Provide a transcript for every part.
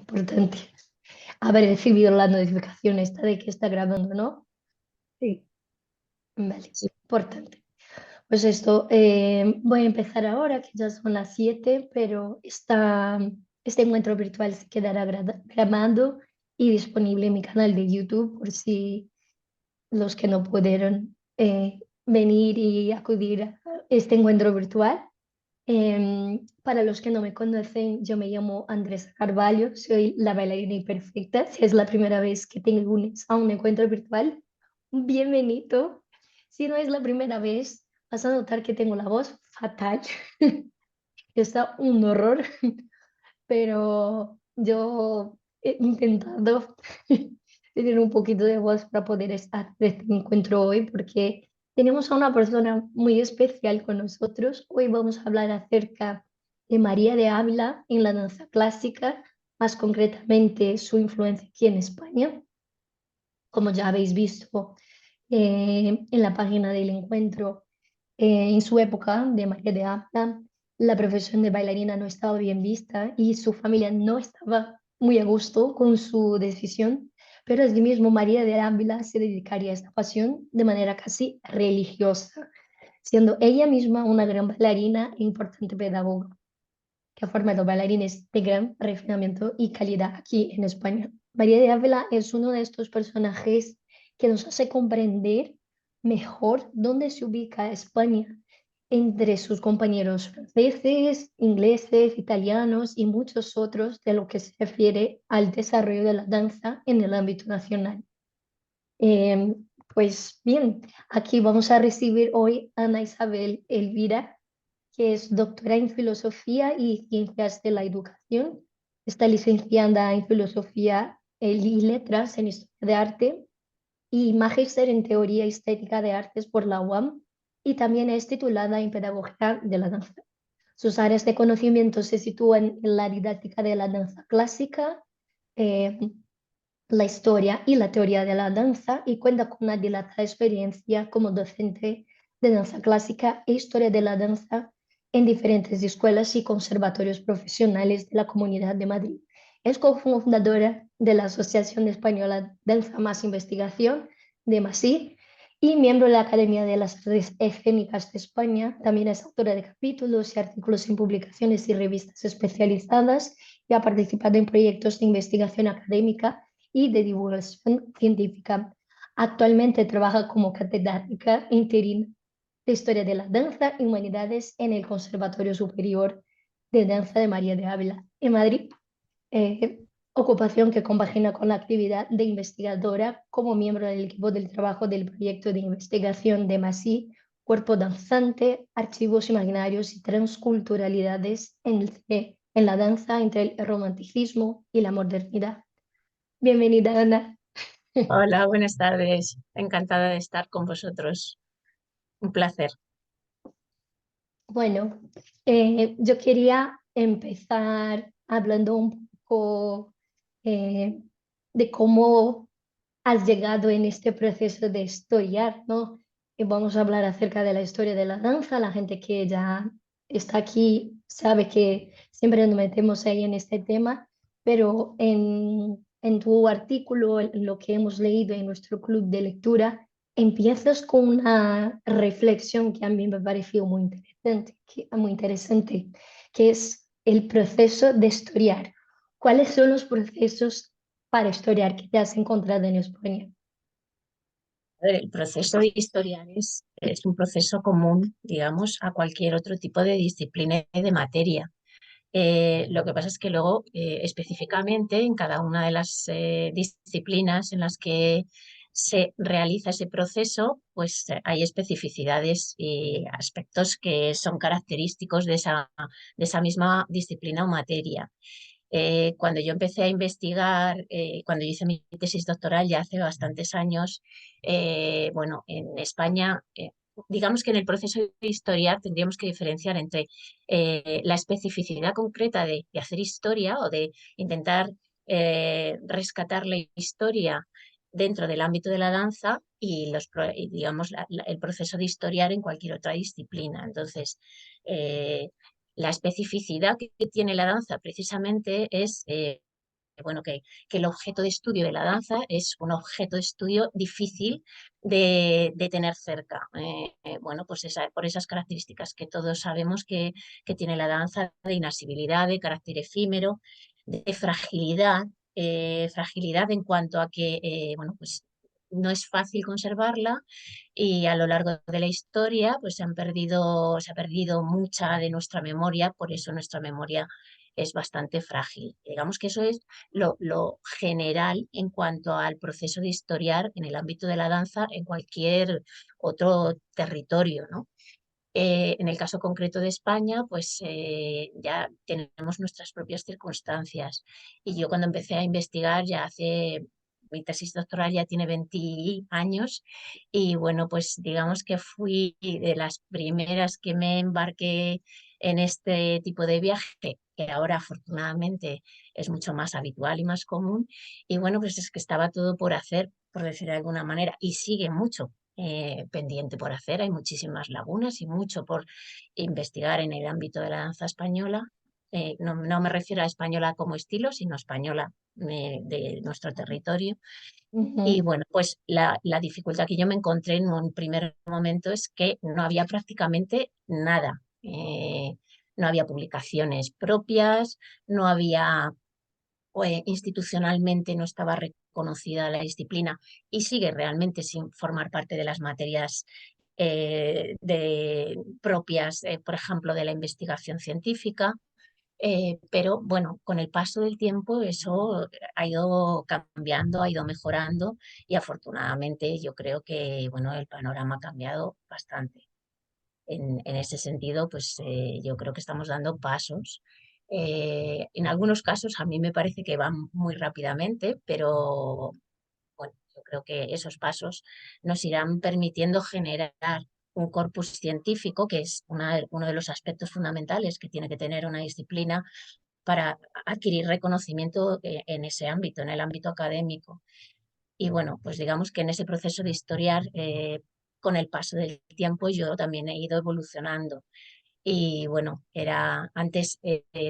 Importante. Haber recibido la notificación esta de que está grabando, ¿no? Sí, Vale, sí. importante. Pues esto, voy a empezar ahora, que ya son las 7, pero este encuentro virtual se quedará grabado y disponible en mi canal de YouTube por si los que no pudieron venir y acudir a este encuentro virtual. Para los que no me conocen, yo me llamo Andrés Carvalho, soy la bailarina imperfecta. Si es la primera vez que te unes a un encuentro virtual, bienvenido. Si no es la primera vez, vas a notar que tengo la voz fatal. Está un horror, pero yo he intentado tener un poquito de voz para poder estar en este encuentro hoy, porque tenemos a una persona muy especial con nosotros. Hoy vamos a hablar acerca de María de Ávila en la danza clásica, más concretamente su influencia aquí en España. Como ya habéis visto en la página del encuentro, en su época de María de Ávila, la profesión de bailarina no estaba bien vista y su familia no estaba muy a gusto con su decisión, pero asimismo María de Ávila se dedicaría a esta pasión de manera casi religiosa, siendo ella misma una gran bailarina e importante pedagoga que ha formado bailarines de gran refinamiento y calidad aquí en España. María de Ávila es uno de estos personajes que nos hace comprender mejor dónde se ubica España entre sus compañeros franceses, ingleses, italianos y muchos otros de lo que se refiere al desarrollo de la danza en el ámbito nacional. Eh, pues bien, aquí vamos a recibir hoy a Ana Isabel Elvira, que es doctora en Filosofía y Ciencias de la Educación. Está licenciada en Filosofía y Letras en Historia de Arte y magíster en Teoría Estética de Artes por la UAM y también es titulada en Pedagogía de la Danza. Sus áreas de conocimiento se sitúan en la didáctica de la danza clásica, eh, la historia y la teoría de la danza y cuenta con una dilatada experiencia como docente de danza clásica e historia de la danza en diferentes escuelas y conservatorios profesionales de la Comunidad de Madrid. Es cofundadora de la Asociación Española Danza Más Investigación de MASI y miembro de la Academia de las Artes Escénicas de España. También es autora de capítulos y artículos en publicaciones y revistas especializadas y ha participado en proyectos de investigación académica y de divulgación científica. Actualmente trabaja como catedrática interina de Historia de la Danza y Humanidades en el Conservatorio Superior de Danza de María de Ávila en Madrid, eh, ocupación que compagina con la actividad de investigadora como miembro del equipo del trabajo del proyecto de investigación de MASI, Cuerpo Danzante, Archivos Imaginarios y Transculturalidades en la danza entre el romanticismo y la modernidad. Bienvenida, Ana. Hola, buenas tardes. Encantada de estar con vosotros. Un placer. Bueno, yo quería empezar hablando un poco eh, de cómo has llegado en este proceso de historiar, ¿no? Y vamos a hablar acerca de la historia de la danza. La gente que ya está aquí sabe que siempre nos metemos ahí en este tema, pero en tu artículo, en lo que hemos leído en nuestro club de lectura, empiezas con una reflexión que a mí me pareció muy interesante, que es el proceso de historiar. ¿Cuáles son los procesos para historiar que te has encontrado en España? A ver, el proceso de historiar es un proceso común, digamos, a cualquier otro tipo de disciplina y de materia. Lo que pasa es que luego, específicamente, en cada una de las disciplinas en las que se realiza ese proceso, pues hay especificidades y aspectos que son característicos de esa misma disciplina o materia. Cuando yo empecé a investigar, cuando yo hice mi tesis doctoral ya hace bastantes años, bueno, en España, digamos que en el proceso de historia tendríamos que diferenciar entre la especificidad concreta de hacer historia o de intentar rescatar la historia dentro del ámbito de la danza y digamos, el proceso de historiar en cualquier otra disciplina. Entonces, la especificidad que tiene la danza precisamente es bueno, que el objeto de estudio de la danza es un objeto de estudio difícil de tener cerca. Bueno, pues por esas características que todos sabemos que tiene la danza, de inasibilidad, de carácter efímero, de fragilidad, fragilidad en cuanto a que, bueno, pues no es fácil conservarla y a lo largo de la historia pues se ha perdido mucha de nuestra memoria, por eso nuestra memoria es bastante frágil. Digamos que eso es lo general en cuanto al proceso de historiar en el ámbito de la danza en cualquier otro territorio, ¿no? En el caso concreto de España, pues ya tenemos nuestras propias circunstancias. Y yo cuando empecé a investigar ya hace, mi tesis doctoral ya tiene 20 años y bueno, pues digamos que fui de las primeras que me embarqué en este tipo de viaje, que ahora afortunadamente es mucho más habitual y más común. Y bueno, pues es que estaba todo por hacer, por decir de alguna manera, y sigue mucho pendiente por hacer. Hay muchísimas lagunas y mucho por investigar en el ámbito de la danza española. No me refiero a española como estilo, sino española de nuestro territorio. Y Ujú, bueno, pues la dificultad que yo me encontré en un primer momento es que no había prácticamente nada. No había publicaciones propias, no había institucionalmente no estaba reconocida la disciplina y sigue realmente sin formar parte de las materias propias, por ejemplo, de la investigación científica. Pero bueno, con el paso del tiempo eso ha ido cambiando, ha ido mejorando y afortunadamente yo creo que bueno, el panorama ha cambiado bastante. En ese sentido, pues yo creo que estamos dando pasos. En algunos casos a mí me parece que van muy rápidamente, pero bueno, yo creo que esos pasos nos irán permitiendo generar un corpus científico, que es uno de los aspectos fundamentales que tiene que tener una disciplina para adquirir reconocimiento en ese ámbito, en el ámbito académico. Y bueno, pues digamos que en ese proceso de historiar, con el paso del tiempo, yo también he ido evolucionando. Y bueno, era antes,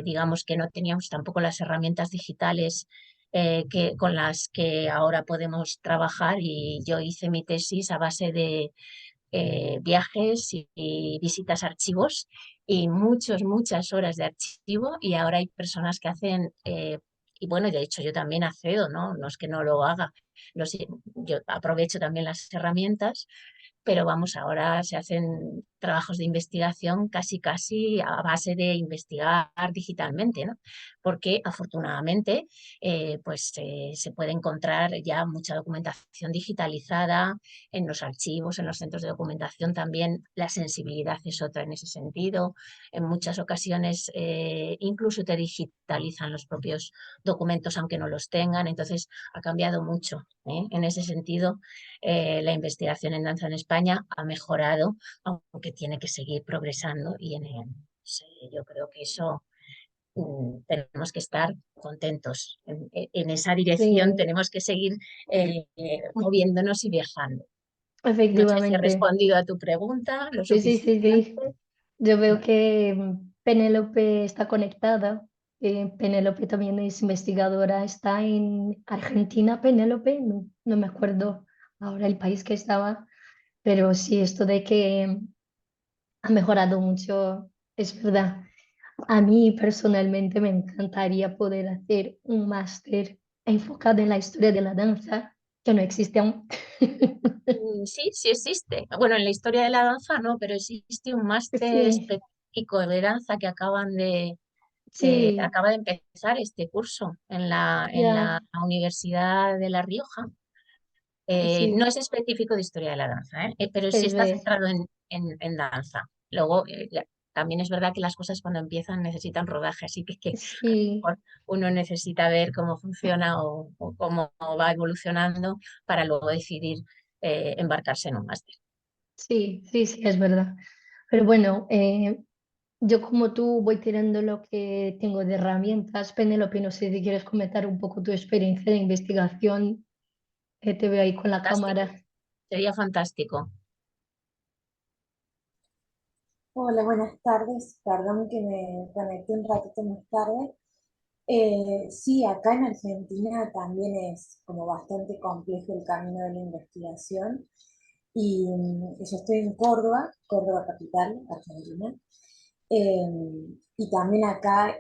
digamos que no teníamos tampoco las herramientas digitales con las que ahora podemos trabajar y yo hice mi tesis a base de viajes y visitas a archivos y muchas horas de archivo y ahora hay personas que hacen, y bueno, de hecho yo también accedo, ¿no? No es que no lo haga, yo aprovecho también las herramientas, pero vamos, ahora se hacen trabajos de investigación casi a base de investigar digitalmente, ¿no? Porque afortunadamente se puede encontrar ya mucha documentación digitalizada en los archivos, en los centros de documentación también. La sensibilidad es otra en ese sentido. En muchas ocasiones incluso te digitalizan los propios documentos aunque no los tengan, entonces ha cambiado mucho, ¿eh? En ese sentido, la investigación en danza en España ha mejorado, aunque tiene que seguir progresando y sí, yo creo que eso tenemos que estar contentos. En esa dirección sí, tenemos que seguir moviéndonos y viajando. No sé si he efectivamente. respondido a tu pregunta lo Sí, sí, sí, suficiente. sí. Yo veo que Penélope está conectada. Penélope también es investigadora. Está en Argentina, Penélope. No, no me acuerdo ahora el país que estaba. Pero sí, esto de que ha mejorado mucho, es verdad. A mí personalmente me encantaría poder hacer un máster enfocado en la historia de la danza, que no existe aún. Sí, sí existe. Bueno, en la historia de la danza no, pero existe un máster Sí, específico de danza que sí, acaba de empezar este curso en la ya, Universidad de La Rioja. No sí, es específico de historia de la danza, pero sí es está ver, centrado en danza. Luego, también es verdad que las cosas cuando empiezan necesitan rodaje, así que a lo sí, mejor uno necesita ver cómo funciona o cómo va evolucionando para luego decidir embarcarse en un máster. sí, sí, sí, es verdad. Pero bueno, yo como tú voy tirando lo que tengo de herramientas. Penélope, no sé si quieres comentar un poco tu experiencia de investigación, que te veo ahí con la Fantástico, cámara. sería fantástico. Hola, buenas tardes. Perdón que me conecte un ratito más tarde. Sí, acá en Argentina también es como bastante complejo el camino de la investigación y yo estoy en Córdoba, Córdoba capital, Argentina, y también acá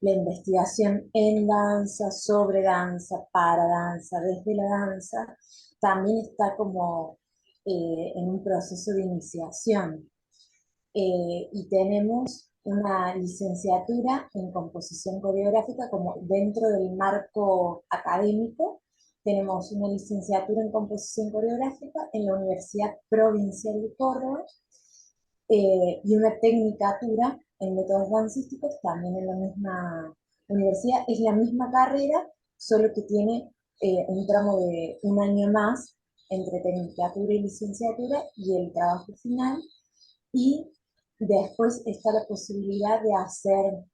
la investigación en danza, sobre danza, para danza, desde la danza, también está como en un proceso de iniciación. Y tenemos una licenciatura en composición coreográfica como dentro del marco académico. Tenemos una licenciatura en composición coreográfica en la Universidad Provincial de Córdoba y una tecnicatura en métodos dancísticos también en la misma universidad. Es la misma carrera, solo que tiene un tramo de un año más entre tecnicatura y licenciatura y el trabajo final. Y después está la posibilidad de hacer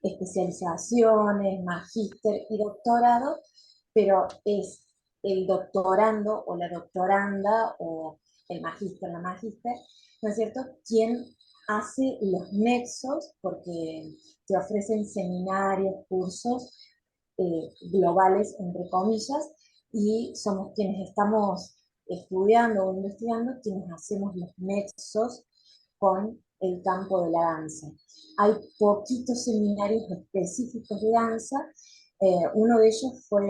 especializaciones, magíster y doctorado, pero es el doctorando o la doctoranda o el magíster, la magíster, ¿no es cierto?, quien hace los nexos, porque te ofrecen seminarios, cursos globales, entre comillas, y somos quienes estamos estudiando o investigando, quienes hacemos los nexos con el campo de la danza. Hay poquitos seminarios específicos de danza. Uno de ellos fue,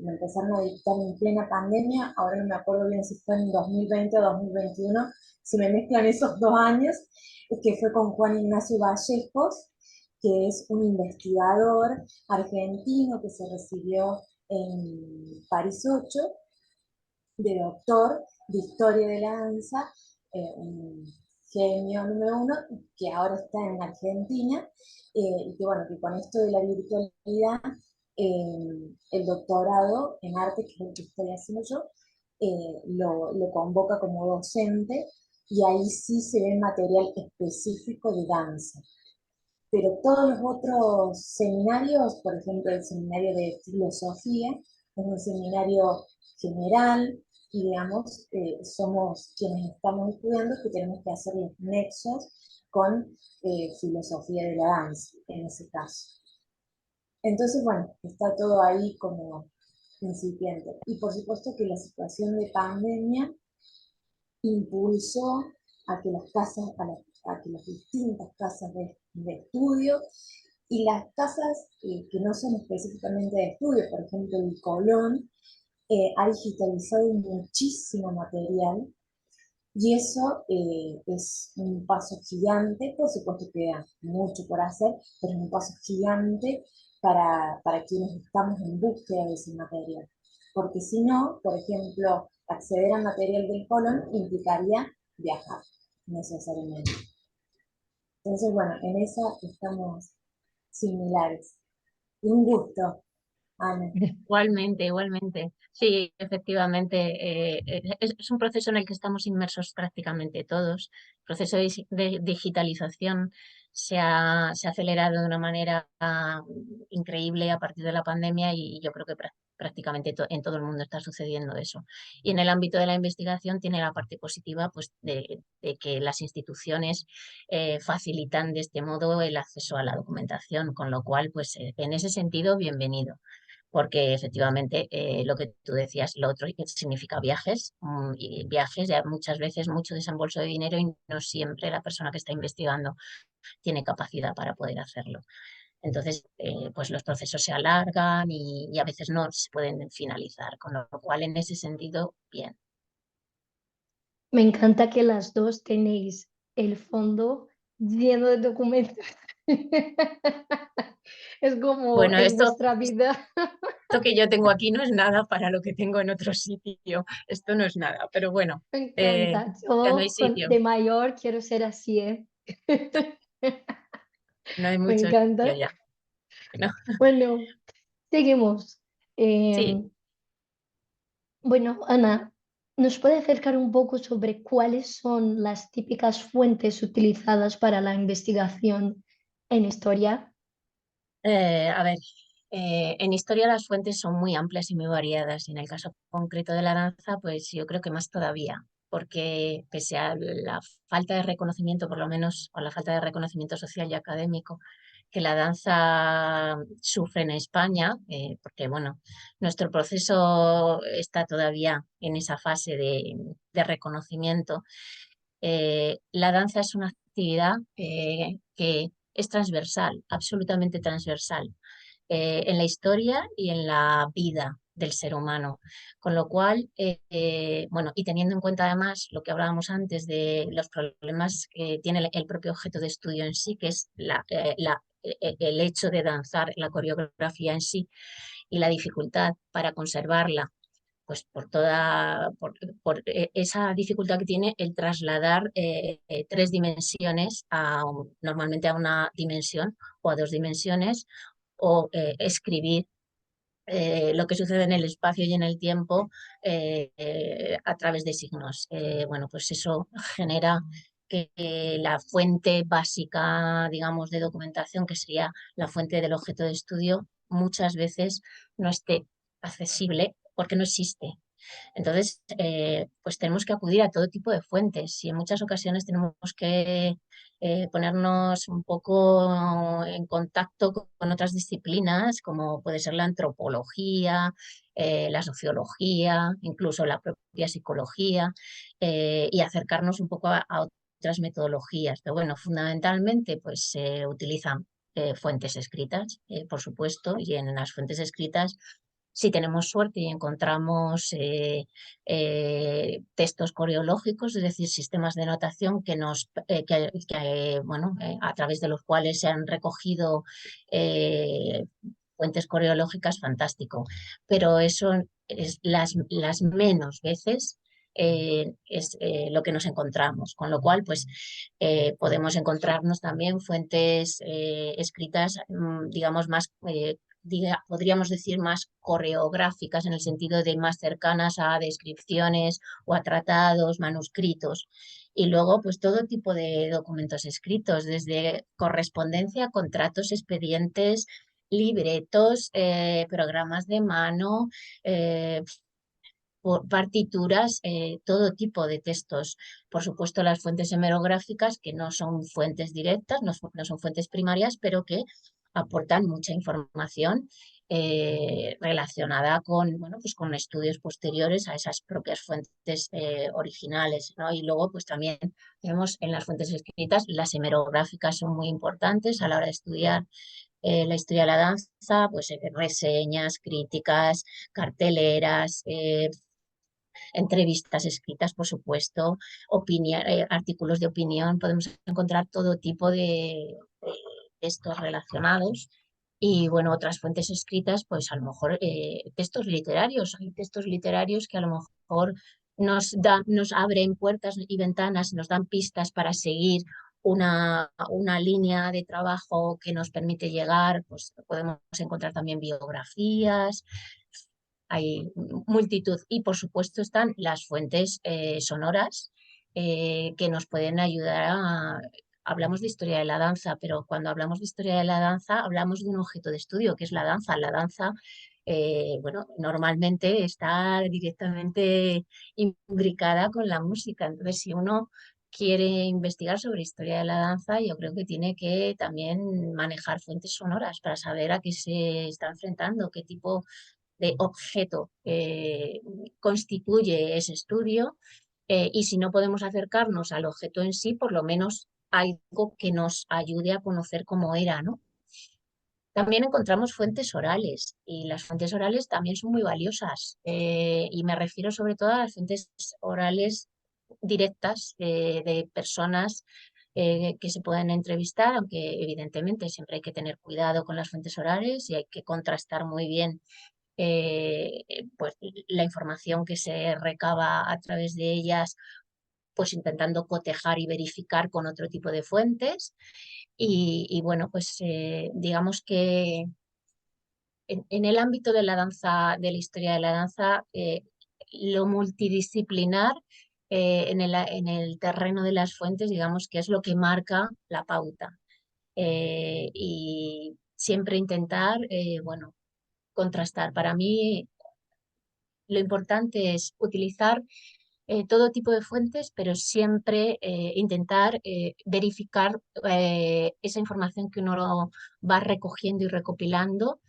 me empezaron a dictar en plena pandemia, ahora no me acuerdo bien si fue en 2020 o 2021, se me mezclan esos 2 años, que fue con Juan Ignacio Vallejos, que es un investigador argentino que se recibió en París 8 de doctor de historia de la danza, un genio número uno, que ahora está en Argentina, y que bueno, que con esto de la virtualidad, el doctorado en arte, que es el que estoy haciendo yo, lo convoca como docente, y ahí sí se ve material específico de danza. Pero todos los otros seminarios, por ejemplo, el seminario de filosofía, es un seminario general y, digamos, somos quienes estamos estudiando que tenemos que hacer los nexos con filosofía de la danza, en ese caso. Entonces, bueno, está todo ahí como incipiente. Y por supuesto que la situación de pandemia impulsó a que las casas, a que las distintas casas de estudio y las casas que no son específicamente de estudio, por ejemplo el Colón, ha digitalizado muchísimo material y eso es un paso gigante, por supuesto queda mucho por hacer, pero es un paso gigante para quienes estamos en búsqueda de ese material. Porque si no, por ejemplo, acceder al material del colon implicaría viajar necesariamente. Entonces, bueno, en esa estamos similares. Un gusto, Ana. Igualmente, igualmente. Sí, efectivamente, es un proceso en el que estamos inmersos prácticamente todos. El proceso de digitalización se ha acelerado de una manera increíble a partir de la pandemia y yo creo que prácticamente en todo el mundo está sucediendo eso. Y en el ámbito de la investigación tiene la parte positiva pues, de que las instituciones facilitan de este modo el acceso a la documentación, con lo cual, pues en ese sentido, bienvenido porque efectivamente lo que tú decías, lo otro que significa viajes, y viajes, ya muchas veces mucho desembolso de dinero y no siempre la persona que está investigando tiene capacidad para poder hacerlo. Entonces, pues los procesos se alargan y a veces no se pueden finalizar, con lo cual en ese sentido, bien. Me encanta que las dos tenéis el fondo lleno de documentos. Es como Bueno, en vuestra vida. esto que yo tengo aquí no es nada para lo que tengo en otro sitio. Esto no es nada, pero bueno, Me eh, encanta. ya no hay Yo sitio, de mayor quiero ser así, ¿eh? no hay Me mucho sitio encanta. ya. ¿No? Bueno, seguimos. Sí, Bueno, Ana, ¿nos puede acercar un poco sobre cuáles son las típicas fuentes utilizadas para la investigación en historia? A ver, en historia las fuentes son muy amplias y muy variadas. Y en el caso concreto de la danza, pues yo creo que más todavía, porque pese a la falta de reconocimiento, por lo menos, o la falta de reconocimiento social y académico que la danza sufre en España, porque bueno, nuestro proceso está todavía en esa fase de reconocimiento. La danza es una actividad que es transversal, absolutamente transversal, en la historia y en la vida del ser humano. Con lo cual, bueno, y teniendo en cuenta además lo que hablábamos antes de los problemas que tiene el propio objeto de estudio en sí, que es el hecho de danzar, la coreografía en sí y la dificultad para conservarla, pues por esa dificultad que tiene el trasladar tres dimensiones normalmente a una dimensión o a dos dimensiones, o escribir lo que sucede en el espacio y en el tiempo a través de signos. Bueno, pues eso genera que la fuente básica, digamos, de documentación, que sería la fuente del objeto de estudio, muchas veces no esté accesible porque no existe. Entonces, pues tenemos que acudir a todo tipo de fuentes y en muchas ocasiones tenemos que ponernos un poco en contacto con otras disciplinas, como puede ser la antropología, la sociología, incluso la propia psicología, y acercarnos un poco a otras metodologías. Pero bueno, fundamentalmente pues se utilizan fuentes escritas, por supuesto, y en las fuentes escritas, si tenemos suerte y encontramos textos coreológicos, es decir, sistemas de notación bueno, a través de los cuales se han recogido eh, fuentes coreológicas, fantástico. Pero eso es las menos veces es lo que nos encontramos, con lo cual pues podemos encontrarnos también fuentes escritas, digamos, más podríamos decir más coreográficas, en el sentido de más cercanas a descripciones o a tratados, manuscritos. Y luego, pues todo tipo de documentos escritos, desde correspondencia, contratos, expedientes, libretos, programas de mano, partituras, todo tipo de textos. Por supuesto, las fuentes hemerográficas, que no son fuentes directas, no son fuentes primarias, pero que aportan mucha información relacionada con, bueno, pues con estudios posteriores a esas propias fuentes originales, ¿no? Y luego, pues también tenemos en las fuentes escritas, las hemerográficas son muy importantes a la hora de estudiar la historia de la danza, pues reseñas, críticas, carteleras, entrevistas escritas, por supuesto, artículos de opinión. Podemos encontrar todo tipo de textos relacionados. Y bueno, otras fuentes escritas, pues a lo mejor textos literarios. Hay textos literarios que a lo mejor nos abren puertas y ventanas, nos dan pistas para seguir una línea de trabajo que nos permite llegar. Pues podemos encontrar también biografías, hay multitud. Y por supuesto están las fuentes sonoras que nos pueden ayudar a... Hablamos de historia de la danza, pero cuando hablamos de historia de la danza hablamos de un objeto de estudio, que es la danza. La danza, bueno, normalmente está directamente imbricada con la música. Entonces, si uno quiere investigar sobre historia de la danza, yo creo que tiene que también manejar fuentes sonoras para saber a qué se está enfrentando, qué tipo de objeto constituye ese estudio, y si no podemos acercarnos al objeto en sí, por lo menos algo que nos ayude a conocer cómo era, ¿no? También encontramos fuentes orales y las fuentes orales también son muy valiosas, y me refiero sobre todo a las fuentes orales directas de personas que se pueden entrevistar, aunque evidentemente siempre hay que tener cuidado con las fuentes orales y hay que contrastar muy bien pues la información que se recaba a través de ellas, pues intentando cotejar y verificar con otro tipo de fuentes. Y bueno, pues digamos que en el ámbito de la danza, de la historia de la danza, lo multidisciplinar en el terreno de las fuentes, digamos que es lo que marca la pauta. Y siempre intentar, bueno, contrastar. Para mí lo importante es utilizar todo tipo de fuentes, pero siempre intentar verificar esa información que uno va recogiendo y recopilando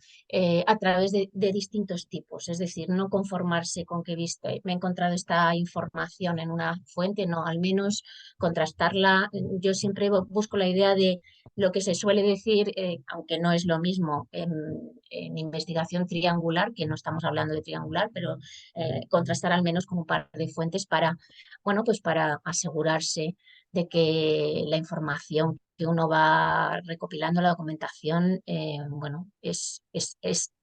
a través de distintos tipos. Es decir, no conformarse con que me he encontrado esta información en una fuente, no, al menos contrastarla. Yo siempre busco la idea de lo que se suele decir, aunque no es lo mismo en investigación triangular, que no estamos hablando de triangular, pero contrastar al menos con un par de fuentes para, bueno, pues para asegurarse de que la información que uno va recopilando, la documentación, bueno, es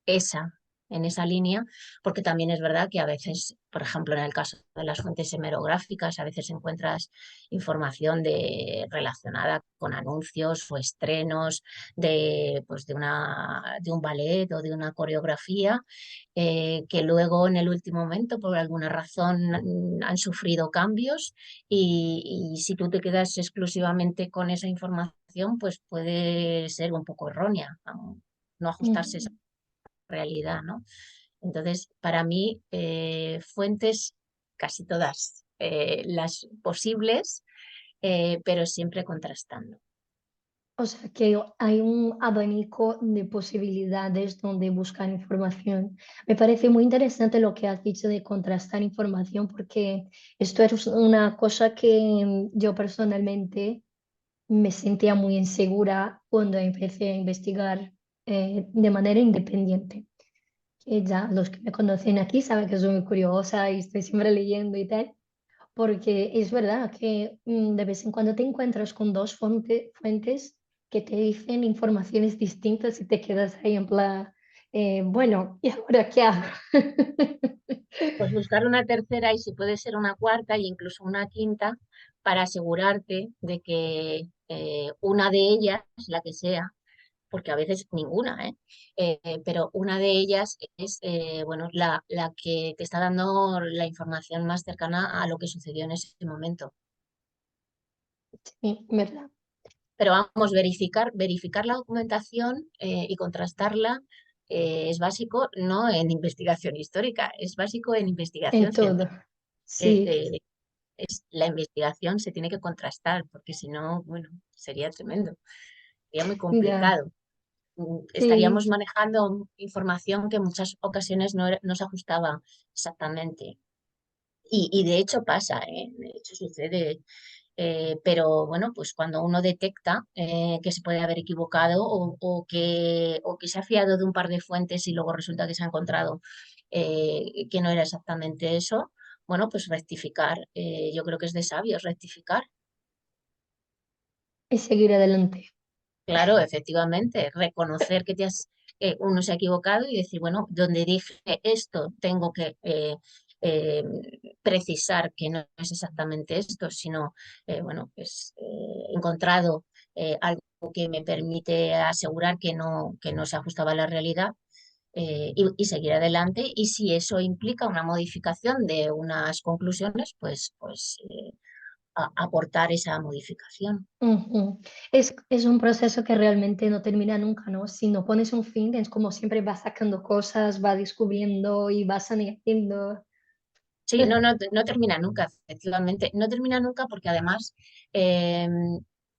esa, en esa línea, porque también es verdad que a veces, por ejemplo, en el caso de las fuentes hemerográficas, a veces encuentras información relacionada con anuncios o estrenos pues de un ballet o de una coreografía que luego en el último momento, por alguna razón, han sufrido cambios y si tú te quedas exclusivamente con esa información, pues puede ser un poco errónea, no ajustarse a esa realidad, ¿no? Entonces, para mí, fuentes casi todas las posibles, pero siempre contrastando. O sea que hay un abanico de posibilidades donde buscar información. Me parece muy interesante lo que has dicho de contrastar información, porque esto es una cosa que yo personalmente me sentía muy insegura cuando empecé a investigar de manera independiente. Que ya los que me conocen aquí saben que soy muy curiosa y estoy siempre leyendo y tal. Porque es verdad que de vez en cuando te encuentras con dos fuentes que te dicen informaciones distintas y te quedas ahí en plan, bueno, ¿y ahora qué hago? Pues buscar una tercera y si puede ser una cuarta e incluso una quinta para asegurarte de que una de ellas, la que sea, porque a veces ninguna, pero una de ellas es bueno, la que te está dando la información más cercana a lo que sucedió en ese momento. Sí, verdad. Pero vamos, verificar la documentación y contrastarla es básico, no en investigación histórica, es básico en En investigación todo. científica. Sí, La investigación se tiene que contrastar, porque si no, bueno, sería tremendo, sería muy ya. complicado. Estaríamos Sí, manejando información que en muchas ocasiones no se ajustaba exactamente. Y de hecho pasa, de hecho sucede, pero bueno, pues cuando uno detecta que se puede haber equivocado o que se ha fiado de un par de fuentes y luego resulta que se ha encontrado que no era exactamente eso, bueno, pues rectificar. Yo creo que es de sabios rectificar. y seguir adelante. Claro, efectivamente, reconocer uno se ha equivocado y decir, bueno, donde dije esto, tengo que eh, precisar que no es exactamente esto, sino, bueno, pues he encontrado algo que me permite asegurar que no se ajustaba a la realidad y seguir adelante. Y si eso implica una modificación de unas conclusiones, pues aportar esa modificación. Ujú. Es un proceso que realmente no termina nunca, ¿no? Si no pones un fin, es como siempre vas sacando cosas, vas descubriendo y vas añadiendo. Sí, no termina nunca, efectivamente. No termina nunca porque además eh,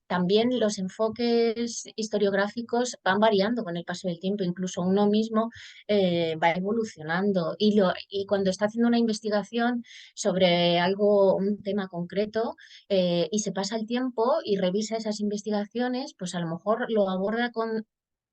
también los enfoques historiográficos van variando con el paso del tiempo. Incluso uno mismo va evolucionando. Y cuando está haciendo una investigación sobre algo, un tema concreto, y se pasa el tiempo y revisa esas investigaciones, pues a lo mejor lo aborda con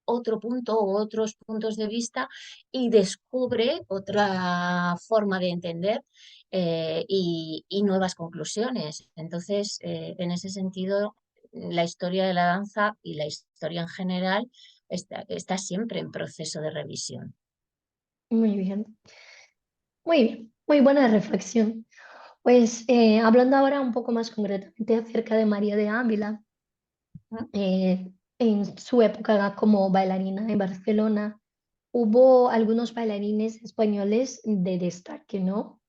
otro punto u otros puntos de vista y descubre otra forma de entender y nuevas conclusiones. Entonces, en ese sentido, la historia de la danza y la historia en general está siempre en proceso de revisión. Muy bien, muy bien, muy buena reflexión. Pues hablando ahora un poco más concretamente acerca de María de Ávila, ¿Mm? en su época como bailarina en Barcelona, hubo algunos bailarines españoles de destaque, ¿no?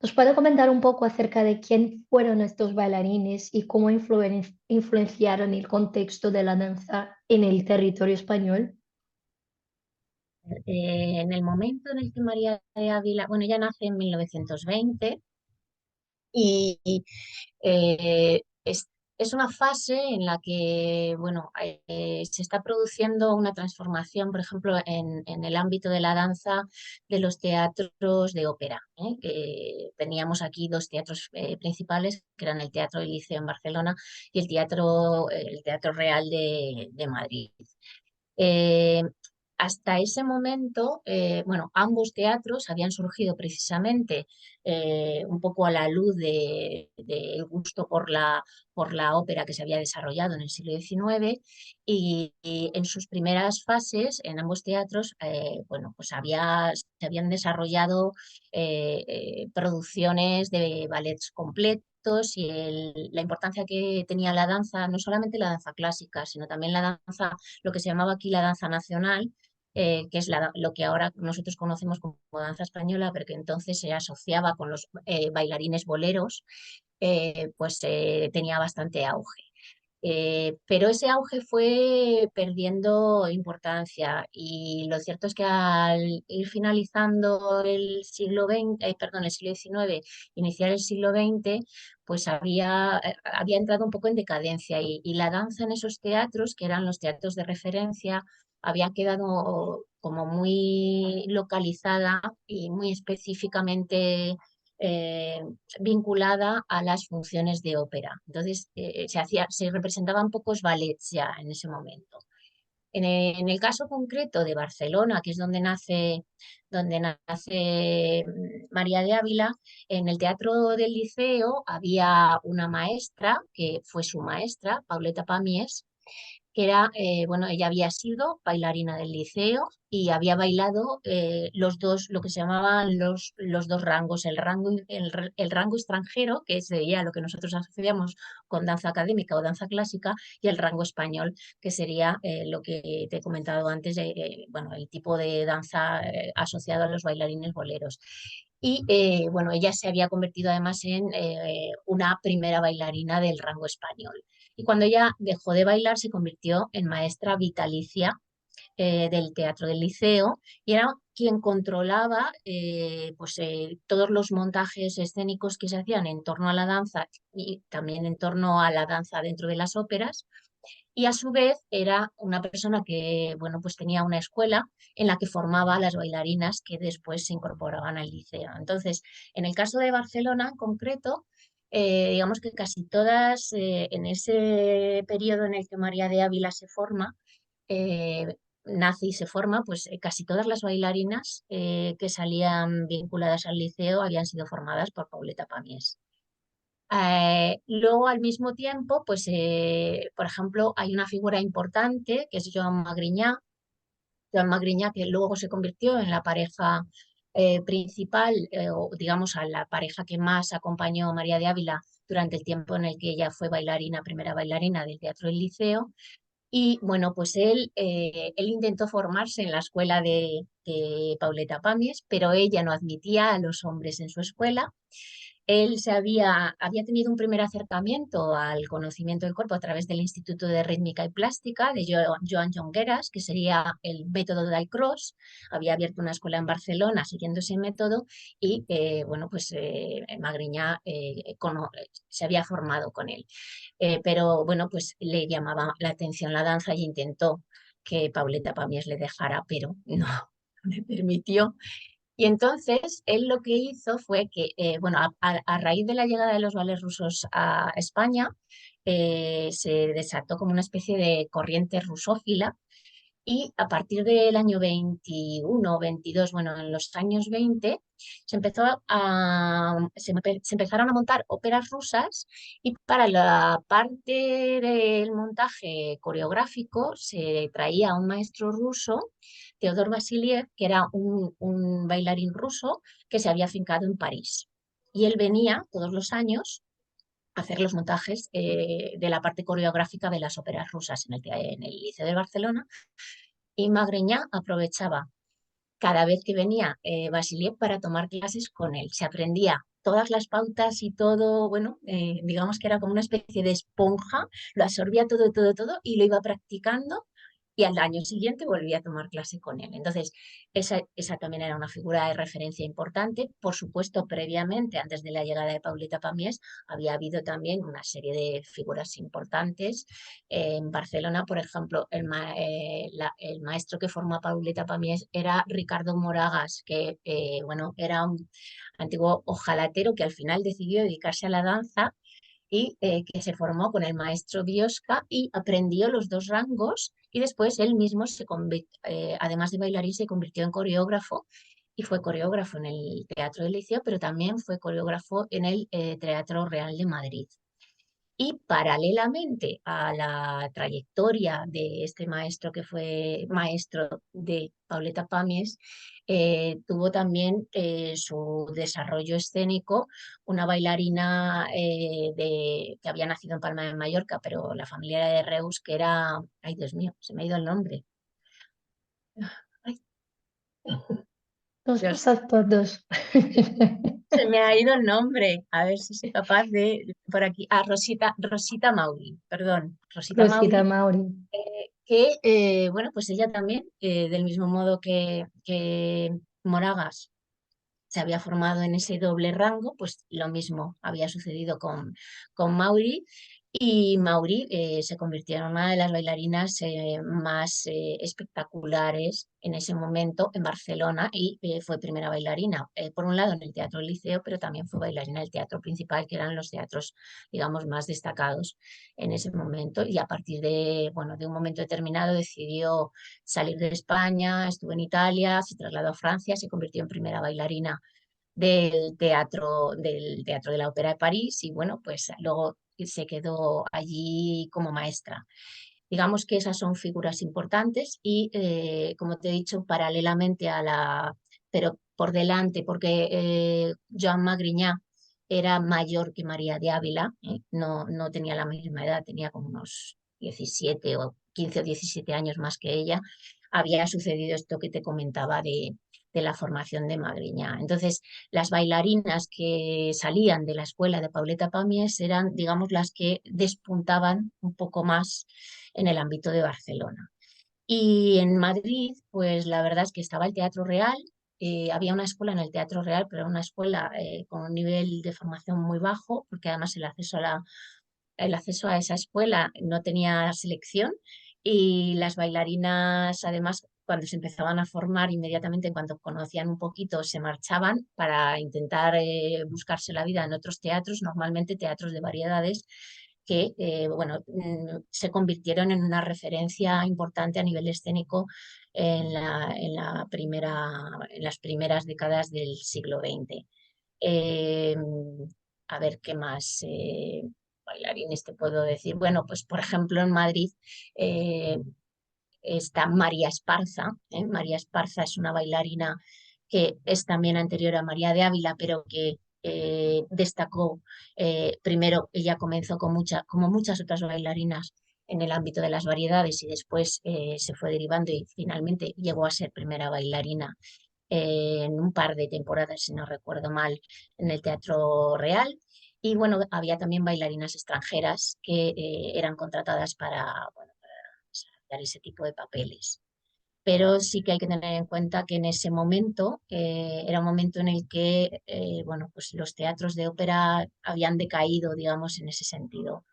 ¿Nos puede comentar un poco acerca de quién fueron estos bailarines y cómo influenciaron el contexto de la danza en el territorio español? En el momento en el que María de Ávila, bueno, ella nace en 1920. Y es una fase en la que, bueno, se está produciendo una transformación, por ejemplo, en el ámbito de la danza de los teatros de ópera, ¿eh? Que teníamos aquí dos teatros principales, que eran el Teatro del Liceo en Barcelona y el Teatro Real de Madrid. Eh, Hasta ese momento, bueno, ambos teatros habían surgido precisamente un poco a la luz del gusto por la ópera que se había desarrollado en el siglo XIX y en sus primeras fases, en ambos teatros, bueno, pues se habían desarrollado producciones de ballets completos y la importancia que tenía la danza, no solamente la danza clásica, sino también la danza lo que se llamaba aquí la danza nacional, que es lo que ahora nosotros conocemos como danza española, pero que entonces se asociaba con los bailarines boleros, pues tenía bastante auge. Pero ese auge fue perdiendo importancia y lo cierto es que al ir finalizando el siglo XX, perdón, el siglo XIX, iniciar el siglo XX, pues había entrado un poco en decadencia y la danza en esos teatros, que eran los teatros de referencia, había quedado como muy localizada y muy específicamente eh, vinculada a las funciones de ópera. Entonces, se representaban pocos ballets ya en ese momento. En el caso concreto de Barcelona, que es donde nace María de Ávila, en el Teatro del Liceo había una maestra, que fue su maestra, Pauleta Pamies, que era, bueno, ella había sido bailarina del liceo y había bailado los dos, lo que se llamaban los dos rangos, el rango extranjero, que sería lo que nosotros asociamos con danza académica o danza clásica, y el rango español, que sería lo que te he comentado antes, bueno, el tipo de danza asociado a los bailarines boleros. Y bueno, ella se había convertido además en una primera bailarina del rango español. Y cuando ella dejó de bailar, se convirtió en maestra vitalicia del Teatro del Liceo y era quien controlaba pues, todos los montajes escénicos que se hacían en torno a la danza y también en torno a la danza dentro de las óperas. Y a su vez era una persona que, bueno, pues tenía una escuela en la que formaba a las bailarinas que después se incorporaban al liceo. Entonces, en el caso de Barcelona en concreto, digamos que casi todas, en ese periodo en el que María de Ávila se forma, nace y se forma, pues casi todas las bailarinas que salían vinculadas al liceo habían sido formadas por Pauleta Pamies. Luego, al mismo tiempo, pues, por ejemplo, hay una figura importante que es Joan Magriñá, que luego se convirtió en la pareja principal, o digamos, a la pareja que más acompañó a María de Ávila durante el tiempo en el que ella fue bailarina, primera bailarina del Teatro del Liceo. Y bueno, pues él intentó formarse en la escuela de Pauleta Pamies, pero ella no admitía a los hombres en su escuela. Él había tenido un primer acercamiento al conocimiento del cuerpo a través del Instituto de Rítmica y Plástica de Joan Jongueras, que sería el método de Dalcroze. Había abierto una escuela en Barcelona siguiendo ese método y, bueno, pues Magriñá se había formado con él. Pero, bueno, pues le llamaba la atención la danza y intentó que Pauleta Pamies le dejara, pero no le permitió. Y entonces él lo que hizo fue que, bueno, a raíz de la llegada de los ballets rusos a España, se desató como una especie de corriente rusófila y a partir del año 21 o 22, bueno, en los años 20, se empezaron a montar óperas rusas y para la parte del montaje coreográfico se traía a un maestro ruso, Teodor Vasiliev, que era un bailarín ruso que se había afincado en París. Y él venía todos los años a hacer los montajes de la parte coreográfica de las óperas rusas en el Liceo de Barcelona y Magriñá aprovechaba cada vez que venía Vasiliev para tomar clases con él. Se aprendía todas las pautas y todo, bueno, digamos que era como una especie de esponja, lo absorbía todo, todo, todo y lo iba practicando y al año siguiente volví a tomar clase con él. Entonces, esa también era una figura de referencia importante. Por supuesto, previamente, antes de la llegada de Pauleta Pamies, había habido también una serie de figuras importantes. En Barcelona, por ejemplo, el maestro que formó a Pauleta Pamies era Ricardo Moragas, que bueno, era un antiguo ojalatero que al final decidió dedicarse a la danza y que se formó con el maestro Biosca y aprendió los dos rangos y después él mismo, además de bailarín, se convirtió en coreógrafo y fue coreógrafo en el Teatro del Liceo, pero también fue coreógrafo en el Teatro Real de Madrid. Y paralelamente a la trayectoria de este maestro que fue maestro de Pauleta Pamies, tuvo también su desarrollo escénico una bailarina que había nacido en Palma de Mallorca, pero la familia era de Reus, que era, ay Dios mío, se me ha ido el nombre. Ay, Nos Dios, pasa a todos. se me ha ido el nombre. A ver si soy capaz de, por aquí, Rosita Mauri, perdón, Rosita Rosita Mauri. Mauri. Que, bueno, pues ella también, del mismo modo que Moragas se había formado en ese doble rango, pues lo mismo había sucedido con Mauri. Y Mauri se convirtió en una de las bailarinas más espectaculares en ese momento en Barcelona y fue primera bailarina, por un lado en el Teatro Liceo, pero también fue bailarina del Teatro Principal, que eran los teatros, digamos, más destacados en ese momento. Y a partir de, bueno, de un momento determinado decidió salir de España, estuvo en Italia, se trasladó a Francia, se convirtió en primera bailarina del Teatro de la Ópera de París y bueno, pues luego se quedó allí como maestra. Digamos que esas son figuras importantes y, como te he dicho, paralelamente pero por delante, porque Joan Magriñá era mayor que María de Ávila, no tenía la misma edad, tenía como unos 17 o 15 o 17 años más que ella, había sucedido esto que te comentaba de la formación de Magriñá. Entonces, las bailarinas que salían de la escuela de Pauleta Pamies eran, digamos, las que despuntaban un poco más en el ámbito de Barcelona. Y en Madrid, pues la verdad es que estaba el Teatro Real, había una escuela en el Teatro Real, pero era una escuela con un nivel de formación muy bajo, porque además el acceso a esa escuela no tenía selección y las bailarinas, además, cuando se empezaban a formar, inmediatamente en cuanto conocían un poquito, se marchaban para intentar buscarse la vida en otros teatros, normalmente teatros de variedades, que bueno, se convirtieron en una referencia importante a nivel escénico en las primeras décadas del siglo XX. Eh, a ver qué más bailarines te puedo decir. Bueno, pues por ejemplo en Madrid eh, está María Esparza. María Esparza es una bailarina que es también anterior a María de Ávila, pero que destacó. Primero, ella comenzó como muchas otras bailarinas en el ámbito de las variedades y después se fue derivando y finalmente llegó a ser primera bailarina en un par de temporadas, si no recuerdo mal, en el Teatro Real. Y bueno, había también bailarinas extranjeras que eran contratadas bueno, para desarrollar ese tipo de papeles. Pero sí que hay que tener en cuenta que en ese momento era un momento en el que bueno, pues los teatros de ópera habían decaído, digamos, en ese sentido.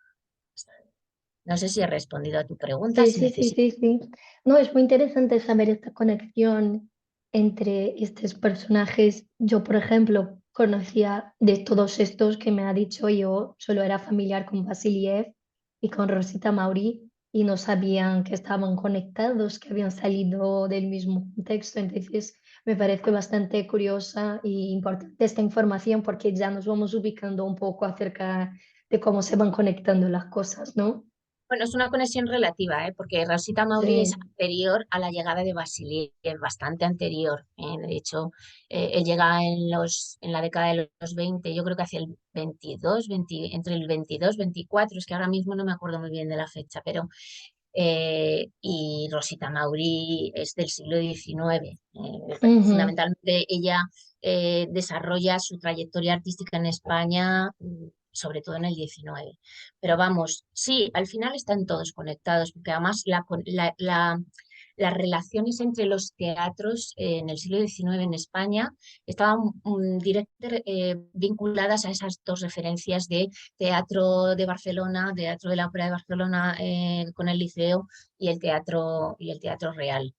No sé si he respondido a tu pregunta, Sí, si sí, sí, necesitas. sí, sí. No, es muy interesante saber esta conexión entre estos personajes. Yo, por ejemplo, conocía de todos estos que me ha dicho, yo solo era familiar con Vasiliev y con Rosita Mauri y no sabían que estaban conectados, que habían salido del mismo contexto. Entonces, me parece bastante curiosa y importante esta información porque ya nos vamos ubicando un poco acerca de cómo se van conectando las cosas, ¿no? Bueno, es una conexión relativa, porque Rosita Mauri es Sí. anterior a la llegada de Basiliev, bastante anterior. De hecho, él llega en la década de los 20, yo creo que hacia el 22, entre el 22 24, es que ahora mismo no me acuerdo muy bien de la fecha, pero y Rosita Mauri es del siglo XIX. Ujú. Fundamentalmente ella desarrolla su trayectoria artística en España sobre todo en el XIX. Pero vamos, sí, al final están todos conectados, porque además las relaciones entre los teatros en el siglo XIX en España estaban directamente vinculadas a esas dos referencias de teatro de Barcelona, teatro de la Ópera de Barcelona con el Liceo y el teatro real.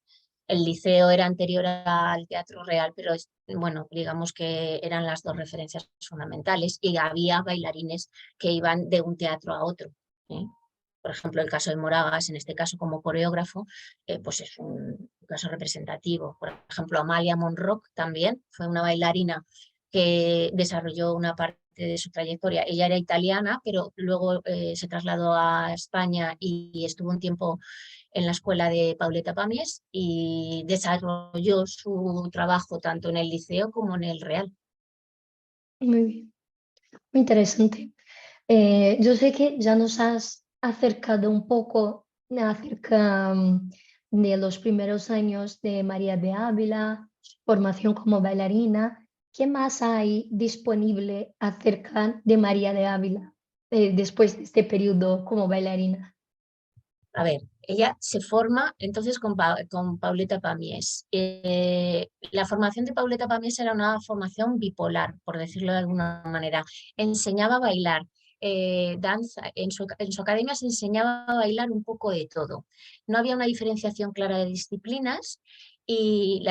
El Liceo era anterior al Teatro Real, pero bueno, digamos que eran las dos referencias fundamentales y había bailarines que iban de un teatro a otro. ¿Eh? Por ejemplo, el caso de Moragas, en este caso como coreógrafo, pues es un caso representativo. Por ejemplo, Amalia Monroch también fue una bailarina que desarrolló una parte de su trayectoria. Ella era italiana, pero luego se trasladó a España y estuvo un tiempo en la escuela de Pauleta Pamies y desarrolló su trabajo tanto en el Liceo como en el Real. Muy bien, muy interesante. Yo sé que ya nos has acercado un poco acerca de los primeros años de María de Ávila, su formación como bailarina. ¿Qué más hay disponible acerca de María de Ávila después de este periodo como bailarina? A ver, ella se forma entonces con Pauleta Pamies. La formación de Pauleta Pamies era una formación bipolar, por decirlo de alguna manera. Enseñaba a bailar, danza, en su academia se enseñaba a bailar un poco de todo. No había una diferenciación clara de disciplinas y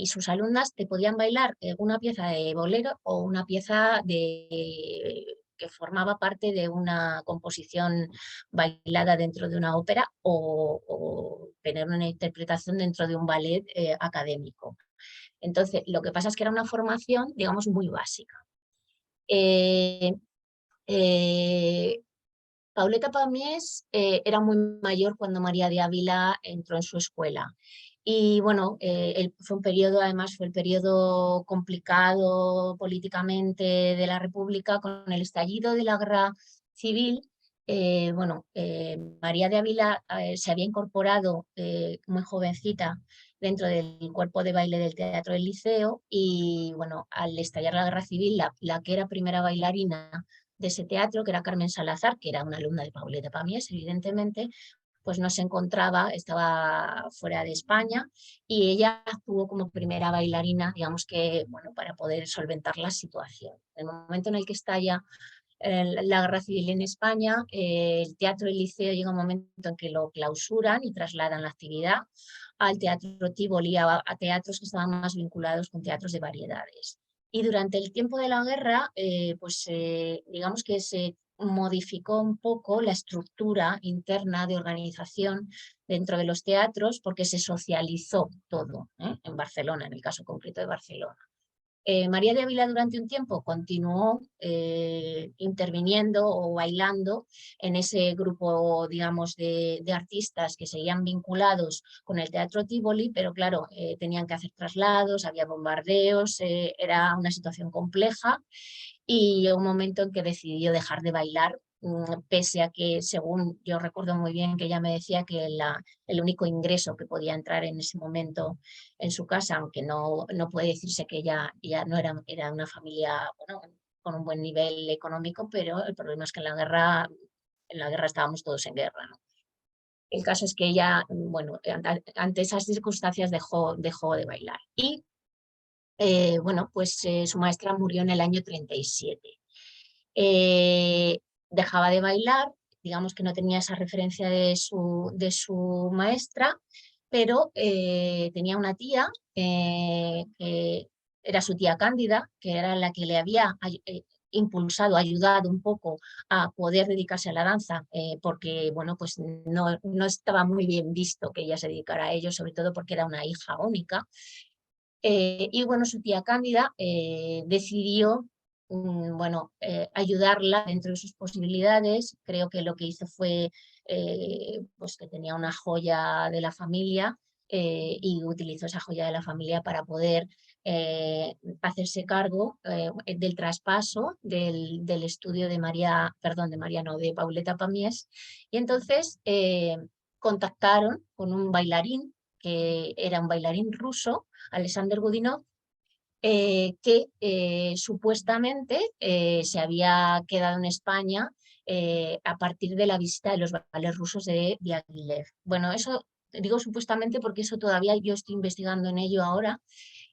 sus alumnas te podían bailar una pieza de bolero o una pieza que formaba parte de una composición bailada dentro de una ópera o tener una interpretación dentro de un ballet académico. Entonces, lo que pasa es que era una formación, digamos, muy básica. Eh, eh, Pauleta Pamies era muy mayor cuando María de Ávila entró en su escuela. Y bueno, fue un periodo, además fue el periodo complicado políticamente de la República con el estallido de la guerra civil. María de Ávila se había incorporado muy jovencita dentro del cuerpo de baile del Teatro del Liceo y bueno, al estallar la guerra civil, la que era primera bailarina de ese teatro, que era Carmen Salazar, que era una alumna de Pauleta Pamies, evidentemente, pues no se encontraba, estaba fuera de España y ella actuó como primera bailarina, digamos que, bueno, para poder solventar la situación. En el momento en el que estalla la guerra civil en España, el Teatro del Liceo llega un momento en que lo clausuran y trasladan la actividad al Teatro Tívoli, a teatros que estaban más vinculados con teatros de variedades. Y durante el tiempo de la guerra, digamos que se modificó un poco la estructura interna de organización dentro de los teatros porque se socializó todo, en Barcelona, en el caso concreto de Barcelona. María de Ávila durante un tiempo continuó interviniendo o bailando en ese grupo, digamos, de artistas que seguían vinculados con el Teatro Tívoli, pero claro, tenían que hacer traslados, había bombardeos, era una situación compleja y llegó un momento en que decidió dejar de bailar, pese a que, según yo recuerdo muy bien, que ella me decía que el único ingreso que podía entrar en ese momento en su casa, aunque no puede decirse que ella no era una familia, bueno, con un buen nivel económico, pero el problema es que en la guerra estábamos todos en guerra, ¿no? El caso es que ella, bueno, ante esas circunstancias dejó de bailar. Y su maestra murió en el año 37. Eh, Dejaba de bailar, digamos que no tenía esa referencia de su maestra, pero tenía una tía que era su tía Cándida, que era la que le había impulsado, ayudado un poco a poder dedicarse a la danza, porque bueno, pues no estaba muy bien visto que ella se dedicara a ello, sobre todo porque era una hija única. Y bueno, su tía Cándida decidió ayudarla dentro de sus posibilidades. Creo que lo que hizo fue pues que tenía una joya de la familia y utilizó esa joya de la familia para poder hacerse cargo del traspaso del estudio de de Pauleta Pamies. Y entonces contactaron con un bailarín que era un bailarín ruso, Alexander Gudinov, que supuestamente se había quedado en España a partir de la visita de los ballets rusos de Diaghilev. Bueno, eso digo supuestamente porque eso todavía yo estoy investigando en ello ahora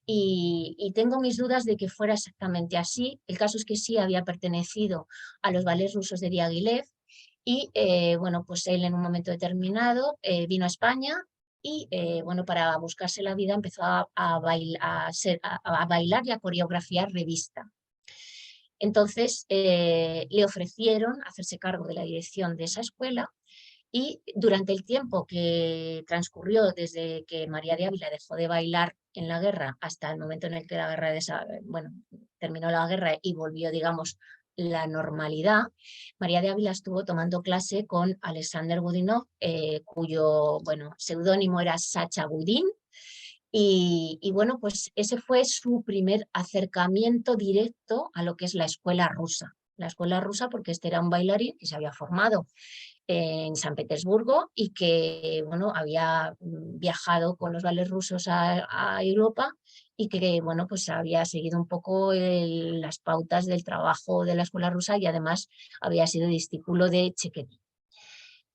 y tengo mis dudas de que fuera exactamente así. El caso es que sí había pertenecido a los ballets rusos de Diaghilev y bueno, pues él en un momento determinado vino a España y bueno, para buscarse la vida empezó a bailar y a coreografiar revista. Entonces le ofrecieron hacerse cargo de la dirección de esa escuela y durante el tiempo que transcurrió desde que María de Ávila dejó de bailar en la guerra hasta el momento en el que la guerra bueno, terminó la guerra y volvió, digamos, la normalidad, María de Ávila estuvo tomando clase con Alexander Godunov, cuyo bueno, seudónimo era Sacha Gudin, y bueno, pues ese fue su primer acercamiento directo a lo que es la escuela rusa. La escuela rusa porque este era un bailarín que se había formado en San Petersburgo y que bueno, había viajado con los ballets rusos a Europa y que bueno, pues había seguido un poco las pautas del trabajo de la escuela rusa y además había sido discípulo de Chekhov.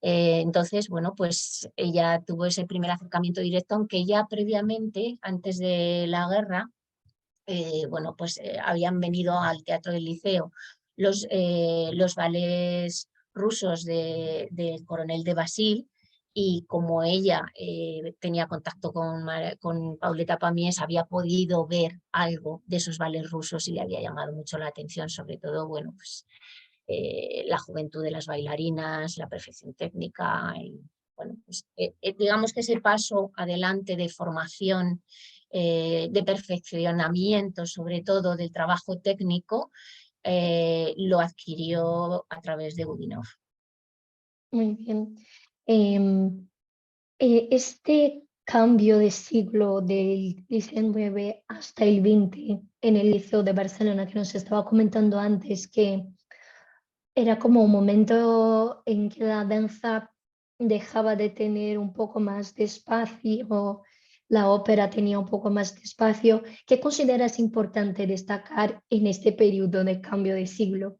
Entonces, bueno, pues ella tuvo ese primer acercamiento directo, aunque ya previamente, antes de la guerra, bueno, pues habían venido al Teatro del Liceo los ballets rusos del coronel de Basil y como ella tenía contacto con Pauletta Pamies, había podido ver algo de esos ballets rusos y le había llamado mucho la atención, sobre todo, bueno, pues la juventud de las bailarinas, la perfección técnica. Y, bueno, pues, digamos que ese paso adelante de formación, de perfeccionamiento, sobre todo del trabajo técnico, lo adquirió a través de Godunov. Muy bien. Este cambio de siglo del XIX hasta el XX en el Liceo de Barcelona que nos estaba comentando antes, que era como un momento en que la danza dejaba de tener un poco más de espacio, la ópera tenía un poco más de espacio. ¿Qué consideras importante destacar en este periodo de cambio de siglo?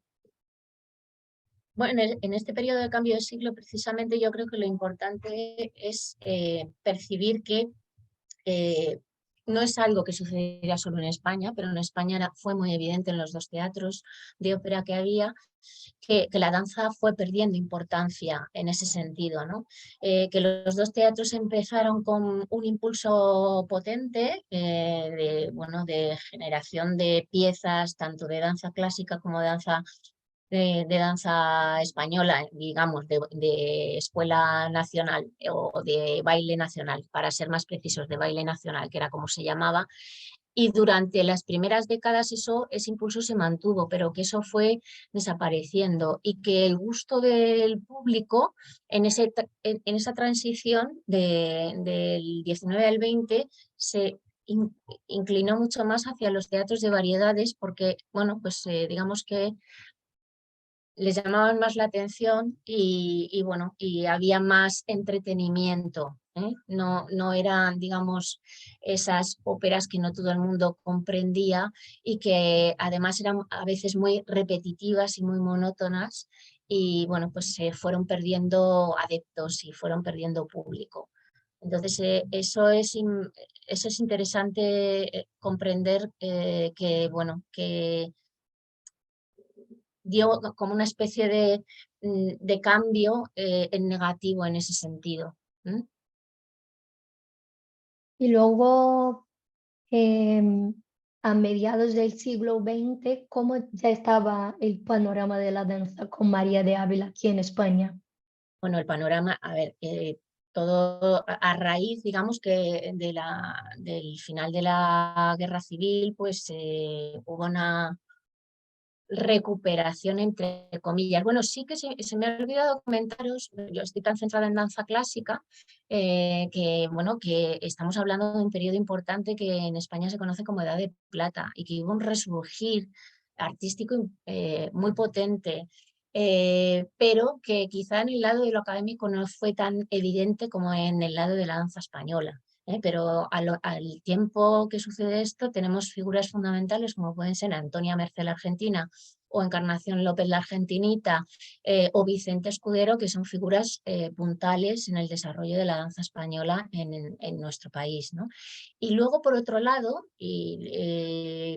Bueno, en este periodo de cambio de siglo, precisamente yo creo que lo importante es percibir que no es algo que sucediera solo en España, pero en España fue muy evidente en los dos teatros de ópera que había, que la danza fue perdiendo importancia en ese sentido, ¿no? Que los dos teatros empezaron con un impulso potente bueno, de generación de piezas, tanto de danza clásica como de danza española, digamos, de escuela nacional o de baile nacional, para ser más precisos, de baile nacional, que era como se llamaba. Y durante las primeras décadas ese impulso se mantuvo, pero que eso fue desapareciendo y que el gusto del público en esa transición del 19 al 20 se inclinó mucho más hacia los teatros de variedades porque, bueno, pues digamos que les llamaban más la atención y bueno, y había más entretenimiento, ¿eh? No eran, digamos, esas óperas que no todo el mundo comprendía y que además eran a veces muy repetitivas y muy monótonas y bueno, pues se fueron perdiendo adeptos y fueron perdiendo público. Entonces, eso es interesante comprender que, bueno, que dio como una especie de cambio en negativo en ese sentido. Y luego, a mediados del siglo XX, ¿cómo ya estaba el panorama de la danza con María de Ávila aquí en España? Bueno, el panorama, a ver, todo a raíz, digamos, que del final de la guerra civil, pues hubo una recuperación entre comillas. Bueno, sí que se me ha olvidado comentaros, yo estoy tan centrada en danza clásica, que bueno, que estamos hablando de un periodo importante que en España se conoce como Edad de Plata y que hubo un resurgir artístico muy potente, pero que quizá en el lado de lo académico no fue tan evidente como en el lado de la danza española. pero al tiempo que sucede esto tenemos figuras fundamentales como pueden ser Antonia Mercé la Argentina o Encarnación López la Argentinita o Vicente Escudero, que son figuras puntales en el desarrollo de la danza española en nuestro país, ¿no? Y luego, por otro lado,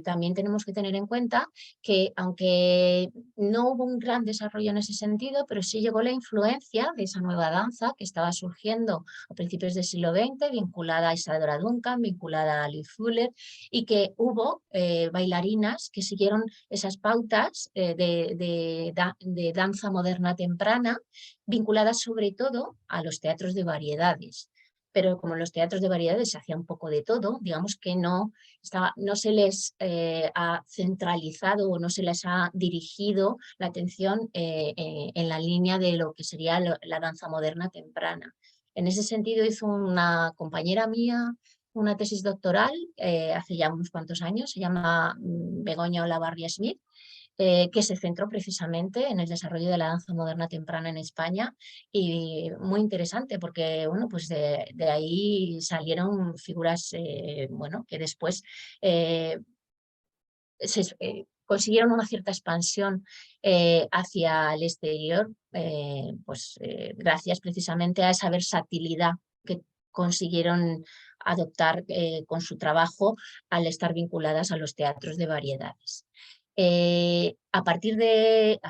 también tenemos que tener en cuenta que aunque no hubo un gran desarrollo en ese sentido, pero sí llegó la influencia de esa nueva danza que estaba surgiendo a principios del siglo XX, vinculada a Isadora Duncan, vinculada a Liv Fuller, y que hubo bailarinas que siguieron esas pautas de danza moderna temprana, vinculadas sobre todo a los teatros de variedades. Pero como en los teatros de variedades se hacía un poco de todo, digamos que no se les ha centralizado o no se les ha dirigido la atención en la línea de lo que sería la danza moderna temprana. En ese sentido hizo una compañera mía una tesis doctoral hace ya unos cuantos años, se llama Begoña Olavarria Smith, que se centró precisamente en el desarrollo de la danza moderna temprana en España y muy interesante porque bueno, pues de ahí salieron figuras bueno, que después consiguieron una cierta expansión hacia el exterior, pues gracias precisamente a esa versatilidad que consiguieron adoptar con su trabajo al estar vinculadas a los teatros de variedades. A partir de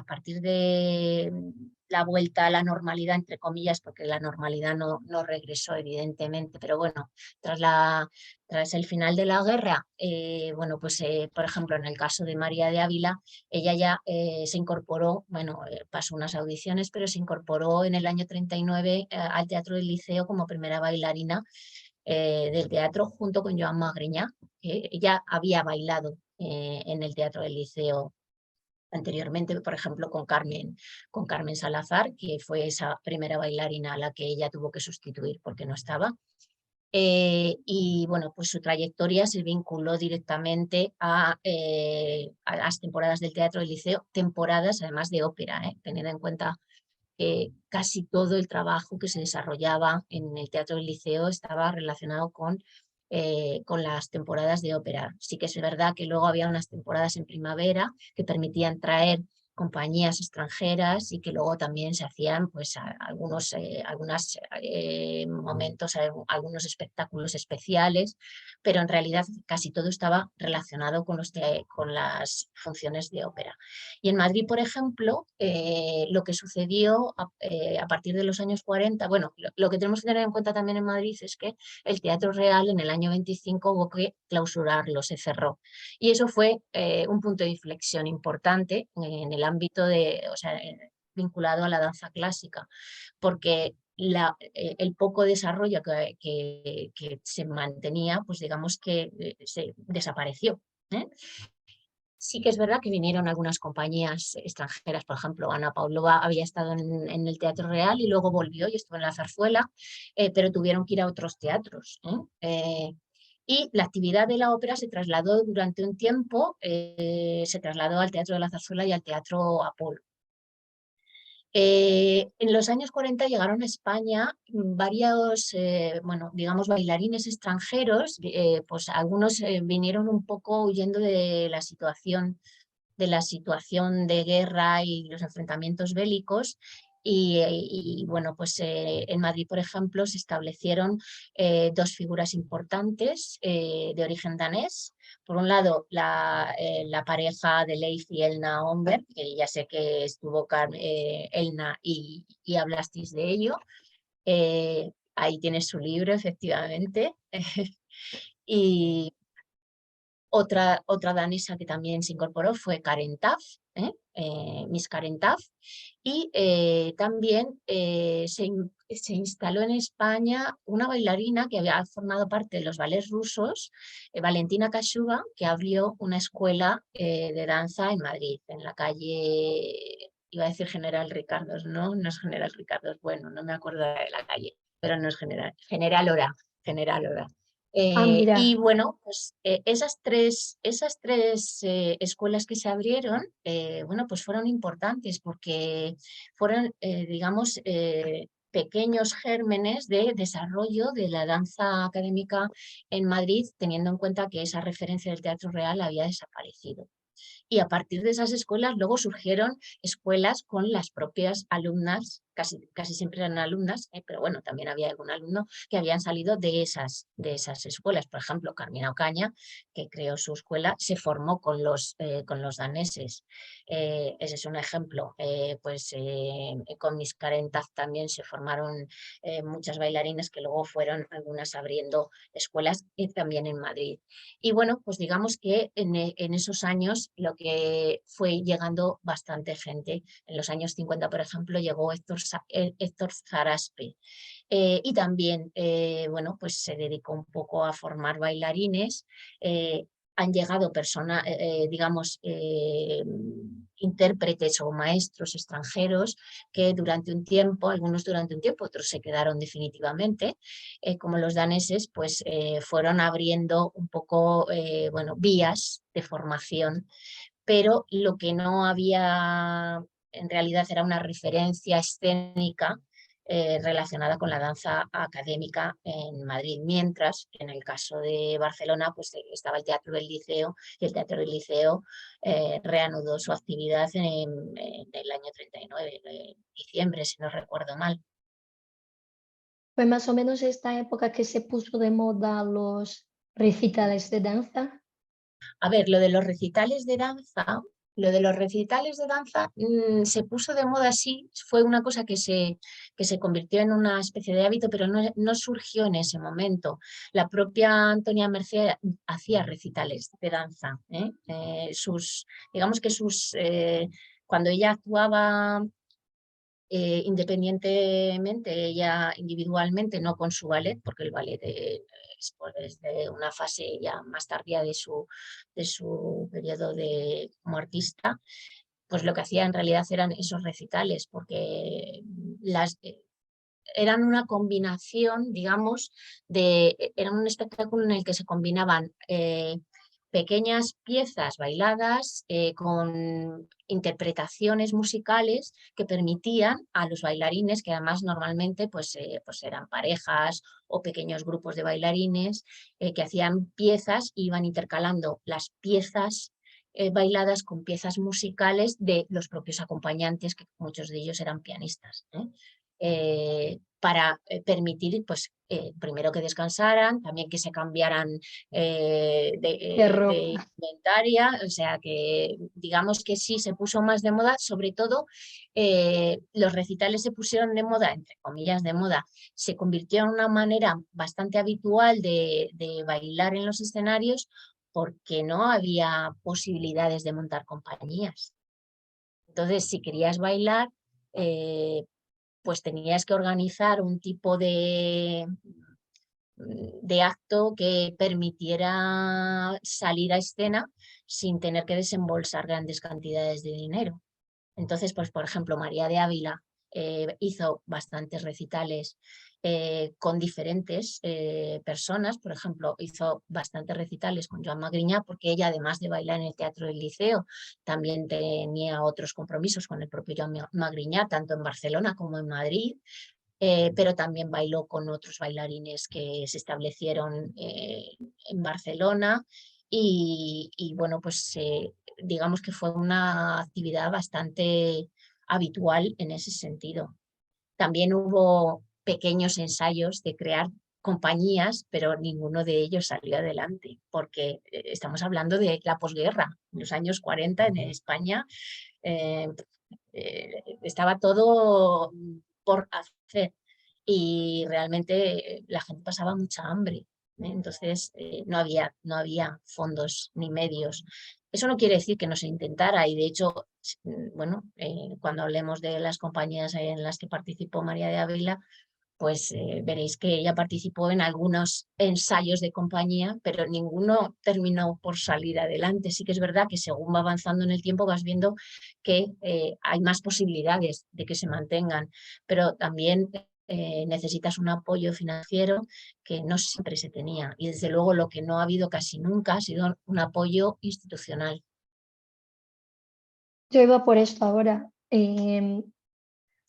la vuelta a la normalidad, entre comillas, porque la normalidad no regresó evidentemente, pero bueno, tras el final de la guerra, bueno, pues por ejemplo en el caso de María de Ávila, ella ya se incorporó, bueno, pasó unas audiciones, pero se incorporó en el año 39 al Teatro del Liceo como primera bailarina del teatro junto con Joan Magriñá, que ella había bailado en el Teatro del Liceo anteriormente, por ejemplo, con Carmen Salazar, que fue esa primera bailarina a la que ella tuvo que sustituir porque no estaba. Y bueno, pues su trayectoria se vinculó directamente a las temporadas del Teatro del Liceo, temporadas además de ópera, teniendo en cuenta que casi todo el trabajo que se desarrollaba en el Teatro del Liceo estaba relacionado con las temporadas de ópera. Sí que es verdad que luego había unas temporadas en primavera que permitían traer compañías extranjeras y que luego también se hacían pues algunos momentos, algunos espectáculos especiales, pero en realidad casi todo estaba relacionado con las funciones de ópera. Y en Madrid, por ejemplo, lo que sucedió a partir de los años 40, bueno, lo que tenemos que tener en cuenta también en Madrid es que el Teatro Real en el año 25 hubo que clausurarlo, se cerró. Y eso fue un punto de inflexión importante en el ámbito o sea, vinculado a la danza clásica, porque el poco desarrollo que se mantenía, pues digamos que se desapareció. Sí que es verdad que vinieron algunas compañías extranjeras, por ejemplo, Ana Pavlova había estado en el Teatro Real y luego volvió y estuvo en la Zarzuela, pero tuvieron que ir a otros teatros. Y la actividad de la ópera se trasladó durante un tiempo, se trasladó al Teatro de la Zarzuela y al Teatro Apolo. En los años 40 llegaron a España varios, bueno, digamos, bailarines extranjeros, pues algunos vinieron un poco huyendo de la situación de guerra y los enfrentamientos bélicos. Bueno, pues en Madrid, por ejemplo, se establecieron dos figuras importantes de origen danés. Por un lado, la pareja de Leif y Elna Homberg, que ya sé que estuvo Elna y hablasteis de ello. Ahí tienes su libro, efectivamente. Y otra danesa que también se incorporó fue Karen Taff, Miss Karen Taff, y también se instaló en España una bailarina que había formado parte de los ballets rusos, Valentina Kashuba, que abrió una escuela de danza en Madrid, en la calle, iba a decir General Ricardo, no es General Ricardo, bueno, no me acuerdo de la calle, pero no es General Ora, General Ora. Y Mira, bueno, pues esas tres escuelas que se abrieron, bueno, pues fueron importantes porque fueron, digamos, pequeños gérmenes de desarrollo de la danza académica en Madrid, teniendo en cuenta que esa referencia del Teatro Real había desaparecido. Y a partir de esas escuelas luego surgieron escuelas con las propias alumnas, casi siempre eran alumnas, pero bueno, también había algún alumno que habían salido de esas escuelas. Por ejemplo, Carmina Ocaña, que creó su escuela, se formó con los daneses. Ese es un ejemplo. Con Miss Karen Taz también se formaron muchas bailarinas que luego fueron algunas abriendo escuelas también en Madrid. Y bueno, pues digamos que en esos años lo que fue llegando bastante gente. En los años 50, por ejemplo, llegó Héctor Zaraspe. Y también, bueno, pues se dedicó un poco a formar bailarines. Han llegado personas, digamos, intérpretes o maestros extranjeros que durante un tiempo, algunos durante un tiempo, otros se quedaron definitivamente, como los daneses, pues fueron abriendo un poco, bueno, vías de formación, pero lo que no había en realidad era una referencia escénica relacionada con la danza académica en Madrid, mientras que en el caso de Barcelona pues estaba el Teatro del Liceo, y el Teatro del Liceo reanudó su actividad en el año 39, en diciembre, si no recuerdo mal. Fue más o menos esta época que se puso de moda los recitales de danza. A ver, lo de los recitales de danza, se puso de moda, sí, fue una cosa que se convirtió en una especie de hábito, pero no surgió en ese momento. La propia Antonia Merced hacía recitales de danza. Digamos que cuando ella actuaba independientemente, ella individualmente, no con su ballet, porque el ballet es de una fase ya más tardía de su periodo como artista, pues lo que hacía en realidad eran esos recitales, porque eran una combinación, digamos, era un espectáculo en el que se combinaban pequeñas piezas bailadas con interpretaciones musicales que permitían a los bailarines, que además normalmente pues eran parejas o pequeños grupos de bailarines, que hacían piezas, iban intercalando las piezas bailadas con piezas musicales de los propios acompañantes, que muchos de ellos eran pianistas. Para permitir, pues, primero que descansaran, también que se cambiaran De de ropa. indumentaria, o sea que digamos que sí se puso más de moda, sobre todo los recitales se pusieron de moda, entre comillas de moda, se convirtió en una manera bastante habitual de bailar en los escenarios porque no había posibilidades de montar compañías. Entonces, si querías bailar, pues tenías que organizar un tipo de acto que permitiera salir a escena sin tener que desembolsar grandes cantidades de dinero. Entonces, pues por ejemplo, María de Ávila hizo bastantes recitales con diferentes personas. Por ejemplo, hizo bastantes recitales con Joan Magriñá, porque ella, además de bailar en el Teatro del Liceo, también tenía otros compromisos con el propio Joan Magriñá, tanto en Barcelona como en Madrid. Pero también bailó con otros bailarines que se establecieron en Barcelona y bueno, pues digamos que fue una actividad bastante habitual en ese sentido. También hubo pequeños ensayos de crear compañías, pero ninguno de ellos salió adelante, porque estamos hablando de la posguerra, en los años 40 en España. eh, Estaba todo por hacer y realmente la gente pasaba mucha hambre. Entonces no había fondos ni medios. Eso no quiere decir que no se intentara y de hecho, bueno, cuando hablemos de las compañías en las que participó María de Ávila, pues veréis que ella participó en algunos ensayos de compañía, pero ninguno terminó por salir adelante. Sí que es verdad que según va avanzando en el tiempo vas viendo que hay más posibilidades de que se mantengan, pero también necesitas un apoyo financiero que no siempre se tenía. Y desde luego lo que no ha habido casi nunca ha sido un apoyo institucional. Yo iba por esto ahora.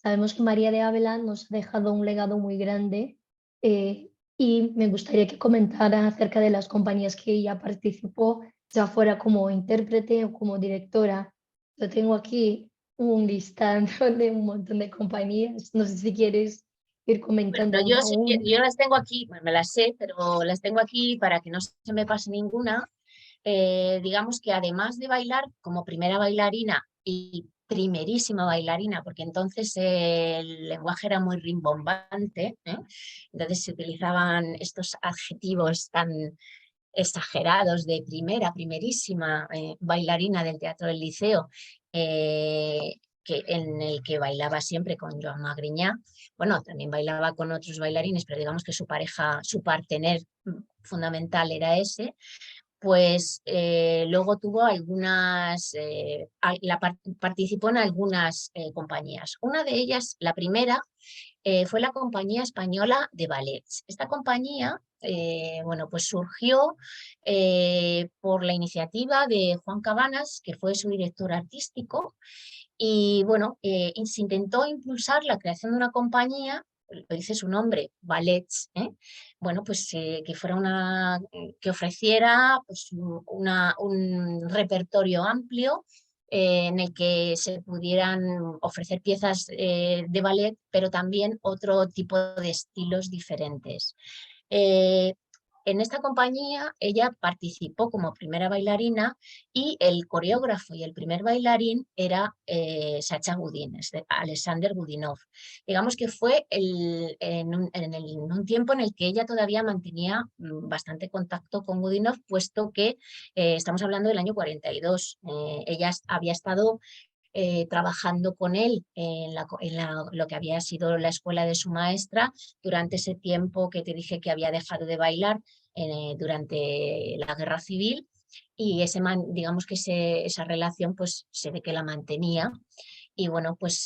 sabemos que María de Ávila nos ha dejado un legado muy grande, y me gustaría que comentara acerca de las compañías que ella participó, ya fuera como intérprete o como directora. Yo tengo aquí un listado de un montón de compañías, no sé si quieres ir Bueno, comentando una a una. yo las tengo aquí, bueno, me las sé, pero las tengo aquí para que no se me pase ninguna. Digamos que además de bailar como primera bailarina y primerísima bailarina, porque entonces el lenguaje era muy rimbombante, ¿eh? Entonces se utilizaban estos adjetivos tan exagerados de primerísima bailarina del Teatro del Liceo, en el que bailaba siempre con Joan Magriñá. Bueno, también bailaba con otros bailarines, pero digamos que su pareja, su partener fundamental era ese. Pues luego tuvo algunas, participó en algunas compañías. Una de ellas, la primera, fue la Compañía Española de Ballets. Esta compañía, bueno, pues surgió por la iniciativa de Juan Cabanas, que fue su director artístico, y bueno, se intentó impulsar la creación de una compañía, lo dice su nombre, Ballets, ¿eh? Bueno, pues que fuera que ofreciera pues, un repertorio amplio en el que se pudieran ofrecer piezas de ballet, pero también otro tipo de estilos diferentes. Eh, en esta compañía ella participó como primera bailarina y el coreógrafo y el primer bailarín era Sacha Gudin, Alexander Gudinov. Digamos que fue en un tiempo en el que ella todavía mantenía bastante contacto con Gudinov, puesto que estamos hablando del año 42. Ella había estado trabajando con él lo que había sido la escuela de su maestra durante ese tiempo que te dije que había dejado de bailar durante la guerra civil, y digamos que esa relación pues se ve que la mantenía, y bueno, pues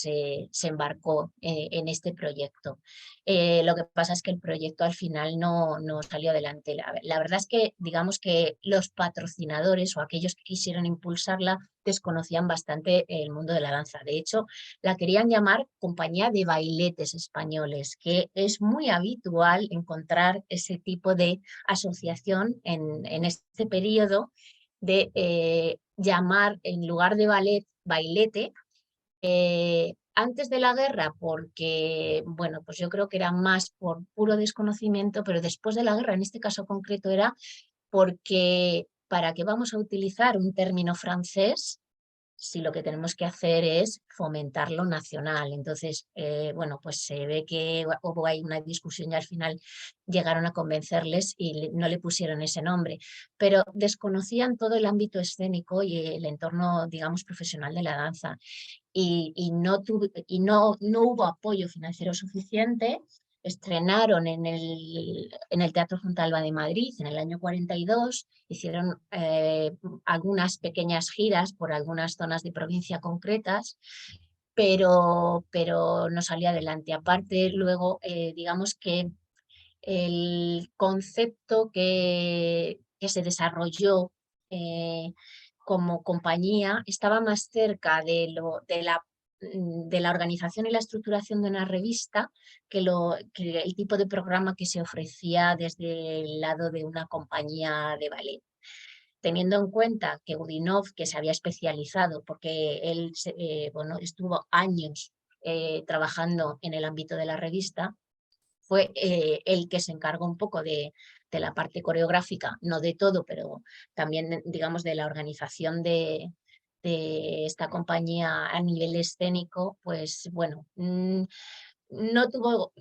se embarcó en este proyecto. Lo que pasa es que el proyecto al final no salió adelante. La verdad es que digamos que los patrocinadores o aquellos que quisieron impulsarla desconocían bastante el mundo de la danza. De hecho, la querían llamar Compañía de Bailetes Españoles, que es muy habitual encontrar ese tipo de asociación en este periodo de llamar en lugar de ballet, bailete. Antes de la guerra, porque, bueno, pues yo creo que era más por puro desconocimiento, pero después de la guerra, en este caso concreto, era porque ¿para qué vamos a utilizar un término francés si lo que tenemos que hacer es fomentar lo nacional? Entonces, bueno, pues se ve que hubo ahí una discusión y al final llegaron a convencerles y no le pusieron ese nombre, pero desconocían todo el ámbito escénico y el entorno, digamos, profesional de la danza, no hubo apoyo financiero suficiente. Estrenaron en el Teatro Fontalba de Madrid en el año 42, hicieron algunas pequeñas giras por algunas zonas de provincia concretas, pero no salía adelante. Aparte, luego, digamos que el concepto que se desarrolló como compañía estaba más cerca de la organización y la estructuración de una revista que el tipo de programa que se ofrecía desde el lado de una compañía de ballet. Teniendo en cuenta que Udinov, que se había especializado, porque él bueno, estuvo años trabajando en el ámbito de la revista, fue el que se encargó un poco de la parte coreográfica, no de todo, pero también, digamos, de la organización de esta compañía a nivel escénico. Pues bueno, no tuvo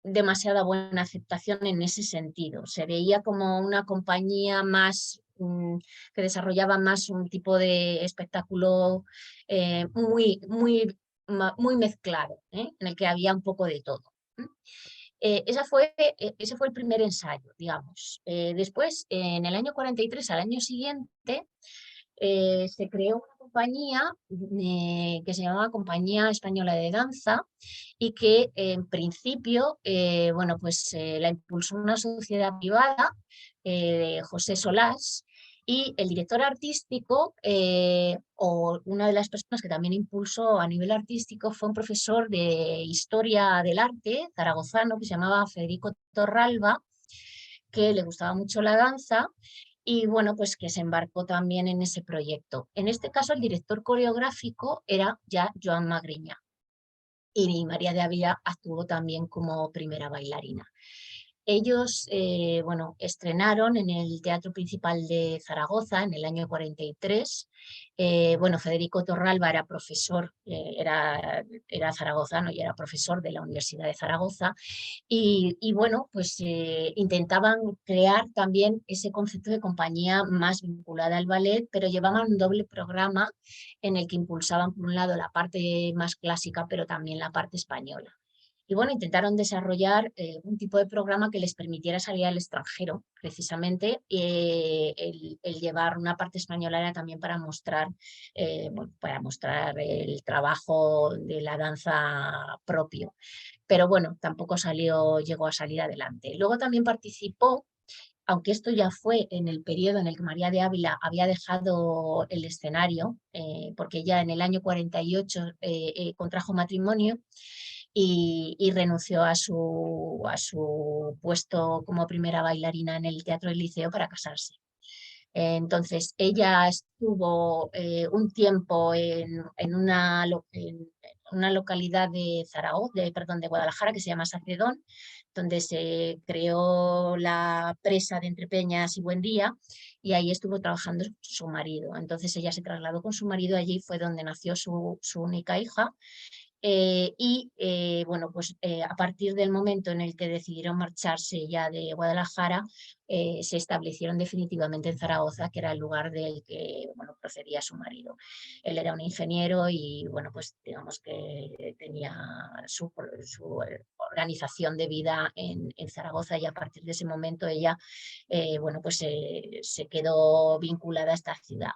demasiada buena aceptación en ese sentido. Se veía como una compañía más que desarrollaba más un tipo de espectáculo muy mezclado, en el que había un poco de todo. Ese fue el primer ensayo, digamos. Después, en el año 43, al año siguiente, se creó una compañía que se llamaba Compañía Española de Danza, y que en principio, bueno, pues la impulsó una sociedad privada, José Solás, Y el director artístico, o una de las personas que también impulsó a nivel artístico, fue un profesor de Historia del Arte zaragozano que se llamaba Federico Torralba, que le gustaba mucho la danza y bueno, pues que se embarcó también en ese proyecto. En este caso, el director coreográfico era ya Joan Magriña y María de Ávila actuó también como primera bailarina. Ellos, bueno, estrenaron en el Teatro Principal de Zaragoza en el año 43. Bueno, Federico Torralba era profesor, era zaragozano y era profesor de la Universidad de Zaragoza. Y bueno, pues intentaban crear también ese concepto de compañía más vinculada al ballet, pero llevaban un doble programa en el que impulsaban, por un lado, la parte más clásica, pero también la parte española. Y bueno, intentaron desarrollar un tipo de programa que les permitiera salir al extranjero, precisamente. El llevar una parte española era también bueno, para mostrar el trabajo de la danza propio. Pero bueno, tampoco llegó a salir adelante. Luego también participó, aunque esto ya fue en el periodo en el que María de Ávila había dejado el escenario, porque ya en el año 48 contrajo matrimonio y renunció a su puesto como primera bailarina en el Teatro del Liceo para casarse. Entonces, ella estuvo un tiempo en una localidad de perdón, de Guadalajara, que se llama Sacedón, donde se creó la presa de Entrepeñas y Buendía, y ahí estuvo trabajando su marido. Entonces ella se trasladó con su marido, allí fue donde nació su única hija, bueno, pues a partir del momento en el que decidieron marcharse ya de Guadalajara, se establecieron definitivamente en Zaragoza, que era el lugar del que, bueno, procedía su marido. Él era un ingeniero y bueno, pues digamos que tenía su organización de vida en Zaragoza, y a partir de ese momento ella, bueno, pues se quedó vinculada a esta ciudad.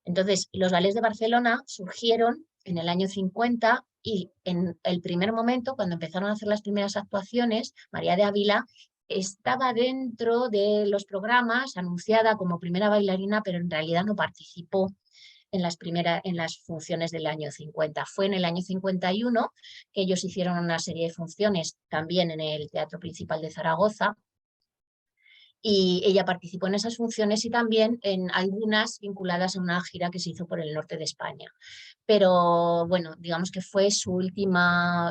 Entonces, los ballets de Barcelona surgieron en el año 50 y en el primer momento, cuando empezaron a hacer las primeras actuaciones, María de Ávila estaba dentro de los programas, anunciada como primera bailarina, pero en realidad no participó en las funciones del año 50. Fue en el año 51 que ellos hicieron una serie de funciones también en el Teatro Principal de Zaragoza, y ella participó en esas funciones y también en algunas vinculadas a una gira que se hizo por el norte de España. Pero bueno, digamos que fue su última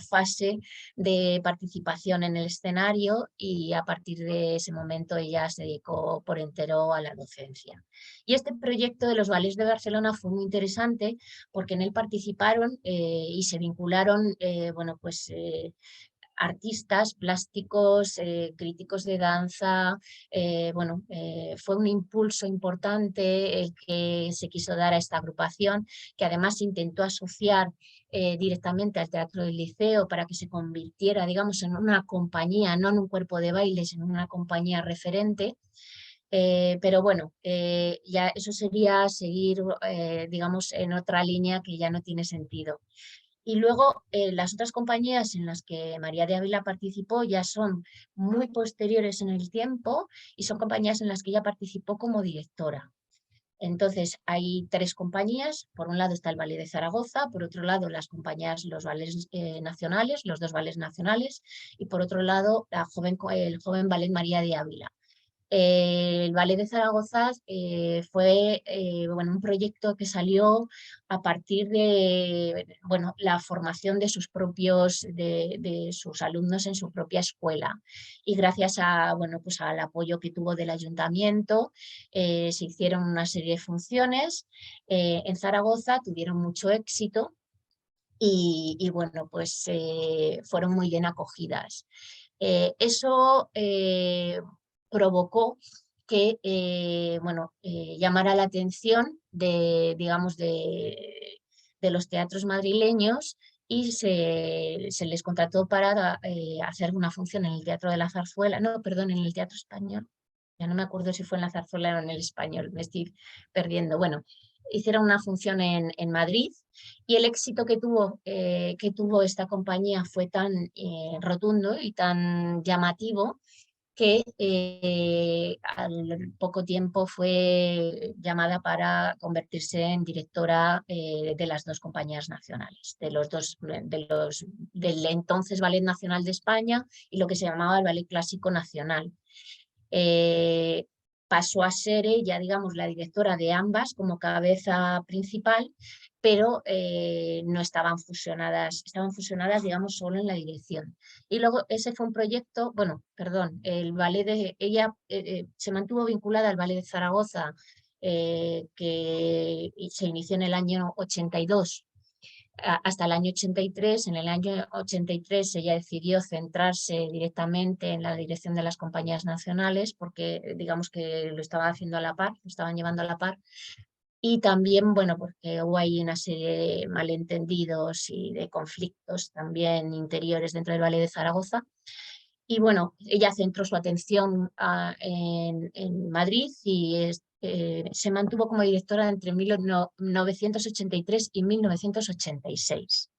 fase de participación en el escenario, y a partir de ese momento ella se dedicó por entero a la docencia. Y este proyecto de los ballets de Barcelona fue muy interesante porque en él participaron y se vincularon, bueno, pues artistas plásticos, críticos de danza. Bueno, fue un impulso importante el que se quiso dar a esta agrupación, que además intentó asociar directamente al Teatro del Liceo para que se convirtiera, digamos, en una compañía, no en un cuerpo de baile, sino en una compañía referente. Pero bueno, ya eso sería seguir, digamos, en otra línea que ya no tiene sentido. Y luego las otras compañías en las que María de Ávila participó ya son muy posteriores en el tiempo, y son compañías en las que ella participó como directora. Entonces hay tres compañías: por un lado está el Ballet de Zaragoza, por otro lado las compañías, los ballets nacionales, los dos ballets nacionales, y por otro lado el joven Ballet María de Ávila. El Ballet de Zaragoza fue bueno, un proyecto que salió a partir de, bueno, la formación de de sus alumnos en su propia escuela, y gracias a, bueno, pues al apoyo que tuvo del ayuntamiento, se hicieron una serie de funciones en Zaragoza, tuvieron mucho éxito y bueno, pues fueron muy bien acogidas. Eso provocó que bueno, llamara la atención de, digamos, de los teatros madrileños, y se les contrató para hacer una función en el Teatro de la Zarzuela, no, perdón, en el Teatro Español. Ya no me acuerdo si fue en la Zarzuela o en el Español, me estoy perdiendo. Bueno, hicieron una función en Madrid, y el éxito que tuvo esta compañía fue tan rotundo y tan llamativo que al poco tiempo fue llamada para convertirse en directora de las dos compañías nacionales, del entonces Ballet Nacional de España y lo que se llamaba el Ballet Clásico Nacional. Eh, Pasó a ser ella, digamos, la directora de ambas como cabeza principal, pero no estaban fusionadas, digamos, solo en la dirección. Y luego ese fue un proyecto, bueno, perdón, el ballet de ella se mantuvo vinculada al Ballet de Zaragoza, que se inició en el año 82 hasta el año 83. En el año 83 ella decidió centrarse directamente en la dirección de las compañías nacionales porque digamos que lo estaban haciendo a la par, lo estaban llevando a la par. Y también, bueno, porque hubo ahí una serie de malentendidos y de conflictos también interiores dentro del Ballet de Zaragoza. Y bueno, ella centró su atención en Madrid y se mantuvo como directora entre 1983 y 1986.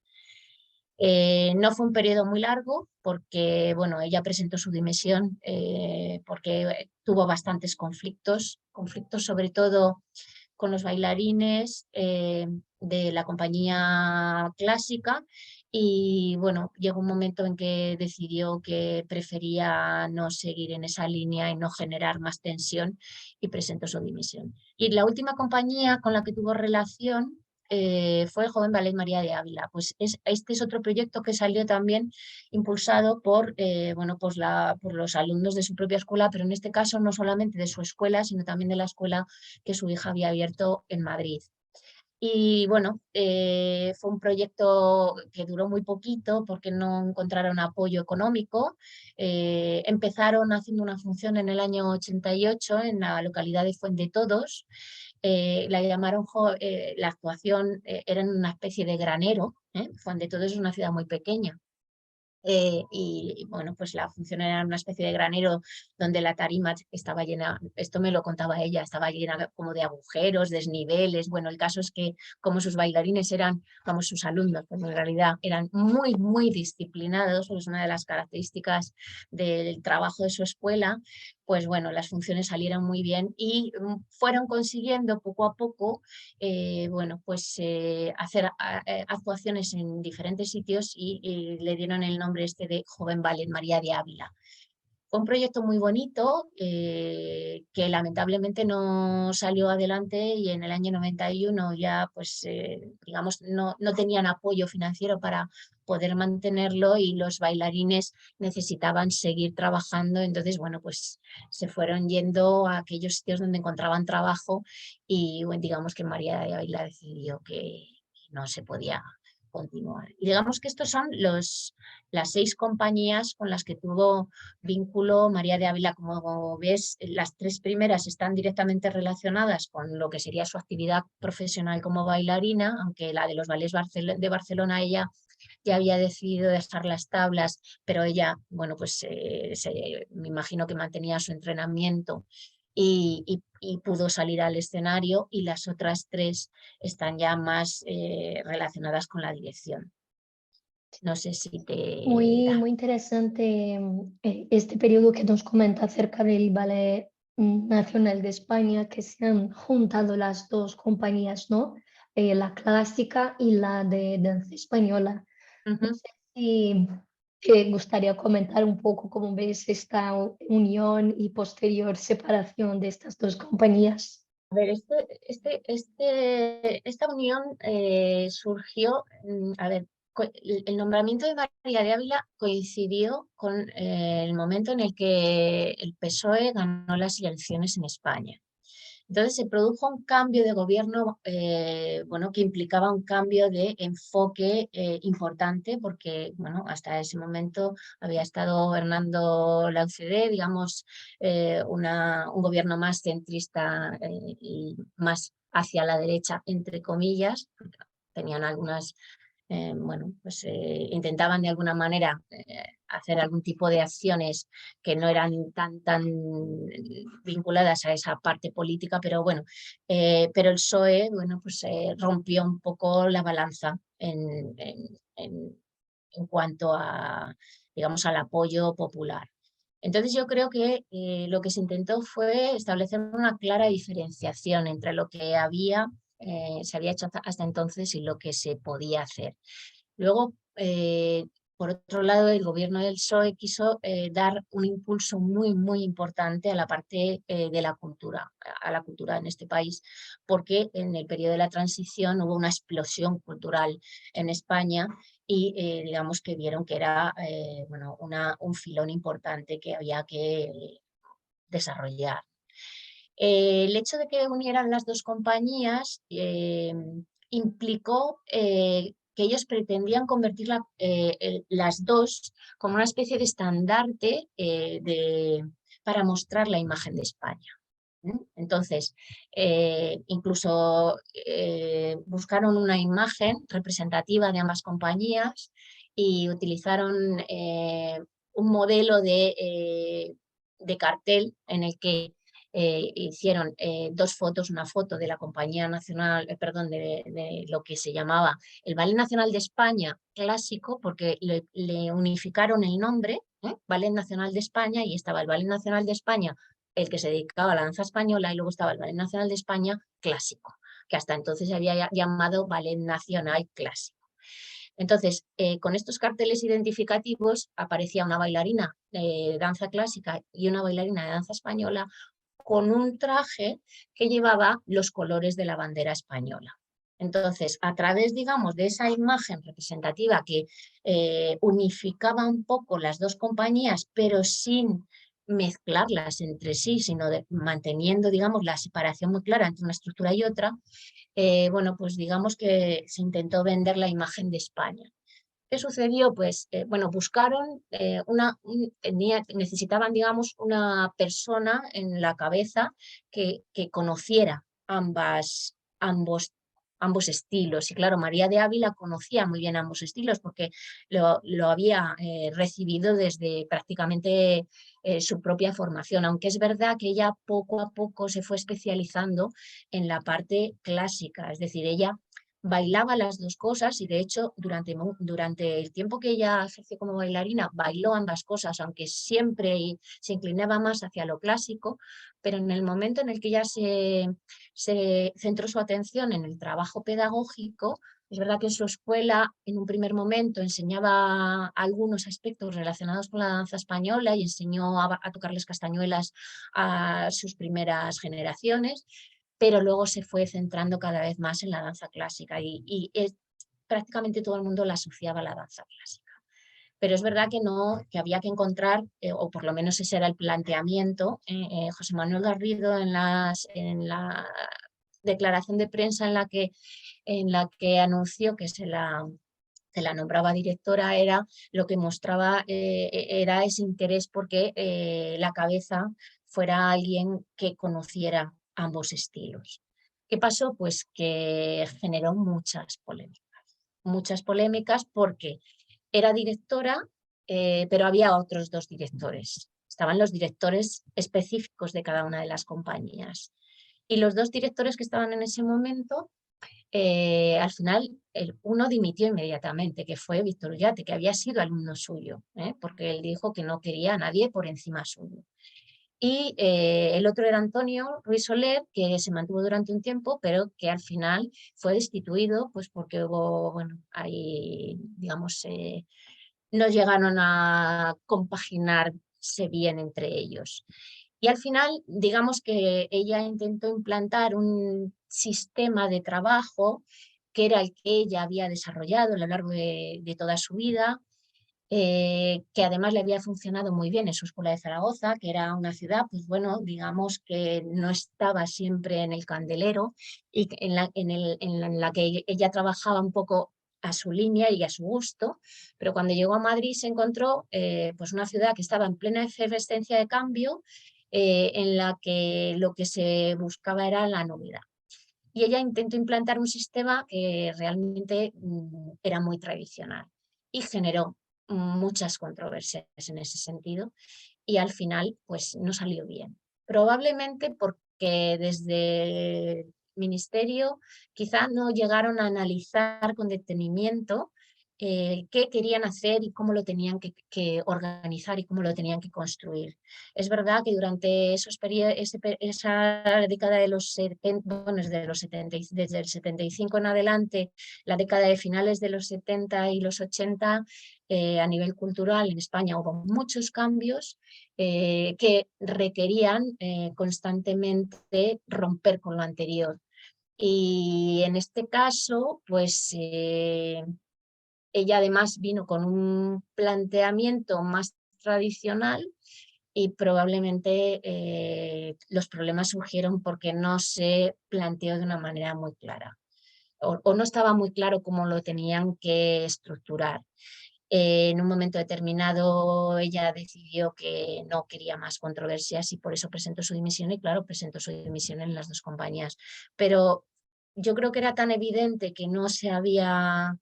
No fue un periodo muy largo porque, bueno, ella presentó su dimisión porque tuvo bastantes conflictos sobre todo con los bailarines de la compañía clásica y, bueno, llegó un momento en que decidió que prefería no seguir en esa línea y no generar más tensión y presentó su dimisión. Y la última compañía con la que tuvo relación fue el Joven Ballet María de Ávila. Pues este es otro proyecto que salió también impulsado por, bueno, pues por los alumnos de su propia escuela, pero en este caso no solamente de su escuela, sino también de la escuela que su hija había abierto en Madrid. Y bueno, fue un proyecto que duró muy poquito porque no encontraron apoyo económico. Empezaron haciendo una función en el año 88 en la localidad de Fuendetodos. La llamaron, la actuación era en una especie de granero. Fuendetodos es una ciudad muy pequeña. Y bueno, pues la función era una especie de granero donde la tarima estaba llena, esto me lo contaba ella, estaba llena como de agujeros, desniveles. Bueno, el caso es que como sus bailarines eran, vamos, sus alumnos, pues en realidad eran muy, muy disciplinados, pues una de las características del trabajo de su escuela, pues bueno, las funciones salieron muy bien y fueron consiguiendo poco a poco bueno, pues hacer actuaciones en diferentes sitios y le dieron el nombre este de Joven Ballet María de Ávila. Fue un proyecto muy bonito que lamentablemente no salió adelante y en el año 91 ya pues digamos no tenían apoyo financiero para poder mantenerlo y los bailarines necesitaban seguir trabajando, entonces bueno pues se fueron yendo a aquellos sitios donde encontraban trabajo y bueno, digamos que María de Ávila decidió que no se podía continuar. Y digamos que estos son las 6 compañías con las que tuvo vínculo María de Ávila. Como ves, las 3 primeras están directamente relacionadas con lo que sería su actividad profesional como bailarina, aunque la de los ballets de Barcelona ella ya había decidido dejar las tablas, pero ella, bueno, pues me imagino que mantenía su entrenamiento y pudo salir al escenario y las otras 3 están ya más relacionadas con la dirección. No sé si te Muy, da. muy interesante este periodo que nos comenta acerca del Ballet Nacional de España, que se han juntado las dos compañías, ¿no? La clásica y la de danza española. No Ujú. sé si te gustaría comentar un poco cómo ves esta unión y posterior separación de estas dos compañías. A ver, esta unión surgió, a ver, el nombramiento de María de Ávila coincidió con el momento en el que el PSOE ganó las elecciones en España. Entonces se produjo un cambio de gobierno bueno, que implicaba un cambio de enfoque importante porque bueno, hasta ese momento había estado gobernando la UCD, digamos, un gobierno más centrista y más hacia la derecha, entre comillas. Tenían algunas bueno, pues intentaban de alguna manera hacer algún tipo de acciones que no eran tan vinculadas a esa parte política, pero bueno, pero el PSOE, bueno, pues rompió un poco la balanza en cuanto a, digamos, al apoyo popular. Entonces yo creo que lo que se intentó fue establecer una clara diferenciación entre lo que se había hecho hasta entonces y lo que se podía hacer. Luego, por otro lado, el gobierno del PSOE quiso dar un impulso muy, muy importante a la parte de la cultura, a la cultura en este país, porque en el periodo de la transición hubo una explosión cultural en España y digamos que vieron que era bueno, un filón importante que había que desarrollar. El hecho de que unieran las dos compañías implicó que ellos pretendían convertir las dos como una especie de estandarte para mostrar la imagen de España. Entonces, incluso buscaron una imagen representativa de ambas compañías y utilizaron un modelo de cartel en el que hicieron dos fotos, una foto de la Compañía Nacional, perdón, de lo que se llamaba el Ballet Nacional de España clásico, porque le unificaron el nombre, Ballet Nacional de España, y estaba el Ballet Nacional de España, el que se dedicaba a la danza española, y luego estaba el Ballet Nacional de España clásico, que hasta entonces se había llamado Ballet Nacional Clásico. Entonces, con estos carteles identificativos aparecía una bailarina de danza clásica y una bailarina de danza española con un traje que llevaba los colores de la bandera española. Entonces, a través, digamos, de esa imagen representativa que unificaba un poco las dos compañías, pero sin mezclarlas entre sí, sino manteniendo, digamos, la separación muy clara entre una estructura y otra, bueno, pues digamos que se intentó vender la imagen de España. ¿Qué sucedió? Pues, bueno, buscaron necesitaban, digamos, una persona en la cabeza que conociera ambos estilos. Y claro, María de Ávila conocía muy bien ambos estilos porque lo había recibido desde prácticamente su propia formación, aunque es verdad que ella poco a poco se fue especializando en la parte clásica, es decir, ella bailaba las dos cosas y de hecho durante el tiempo que ella ejerció como bailarina bailó ambas cosas, aunque siempre se inclinaba más hacia lo clásico, pero en el momento en el que ella se centró su atención en el trabajo pedagógico, es verdad que en su escuela en un primer momento enseñaba algunos aspectos relacionados con la danza española y enseñó a tocar las castañuelas a sus primeras generaciones, pero luego se fue centrando cada vez más en la danza clásica y prácticamente todo el mundo la asociaba a la danza clásica. Pero es verdad que no, que había que encontrar, o por lo menos ese era el planteamiento. José Manuel Garrido en la declaración de prensa en la que anunció que se la nombraba directora, era lo que mostraba era ese interés porque la cabeza fuera alguien que conociera ambos estilos. ¿Qué pasó? Pues que generó muchas polémicas porque era directora, pero había otros dos directores. Estaban los directores específicos de cada una de las compañías. Y los dos directores que estaban en ese momento, al final uno dimitió inmediatamente, que fue Víctor Ullate, que había sido alumno suyo, porque él dijo que no quería a nadie por encima suyo. Y el otro era Antonio Ruiz Soler, que se mantuvo durante un tiempo, pero que al final fue destituido, pues porque hubo, bueno, ahí, digamos, no llegaron a compaginarse bien entre ellos. Y al final, digamos que ella intentó implantar un sistema de trabajo que era el que ella había desarrollado a lo largo de toda su vida, que además le había funcionado muy bien en su escuela de Zaragoza, que era una ciudad, pues bueno, digamos que no estaba siempre en el candelero y en la que ella trabajaba un poco a su línea y a su gusto, pero cuando llegó a Madrid se encontró pues una ciudad que estaba en plena efervescencia de cambio, en la que lo que se buscaba era la novedad. Y ella intentó implantar un sistema que realmente era muy tradicional y generó muchas controversias en ese sentido y al final pues no salió bien. Probablemente porque desde el ministerio quizá no llegaron a analizar con detenimiento qué querían hacer y cómo lo tenían que organizar y cómo lo tenían que construir. Es verdad que durante esa década de los 70, bueno, desde el 75 en adelante, la década de finales de los 70 y los 80, a nivel cultural en España hubo muchos cambios que requerían constantemente romper con lo anterior. Y en este caso, pues ella además vino con un planteamiento más tradicional y probablemente los problemas surgieron porque no se planteó de una manera muy clara o no estaba muy claro cómo lo tenían que estructurar. En un momento determinado ella decidió que no quería más controversias y por eso presentó su dimisión y claro, presentó su dimisión en las dos compañías. Pero yo creo que era tan evidente que no se había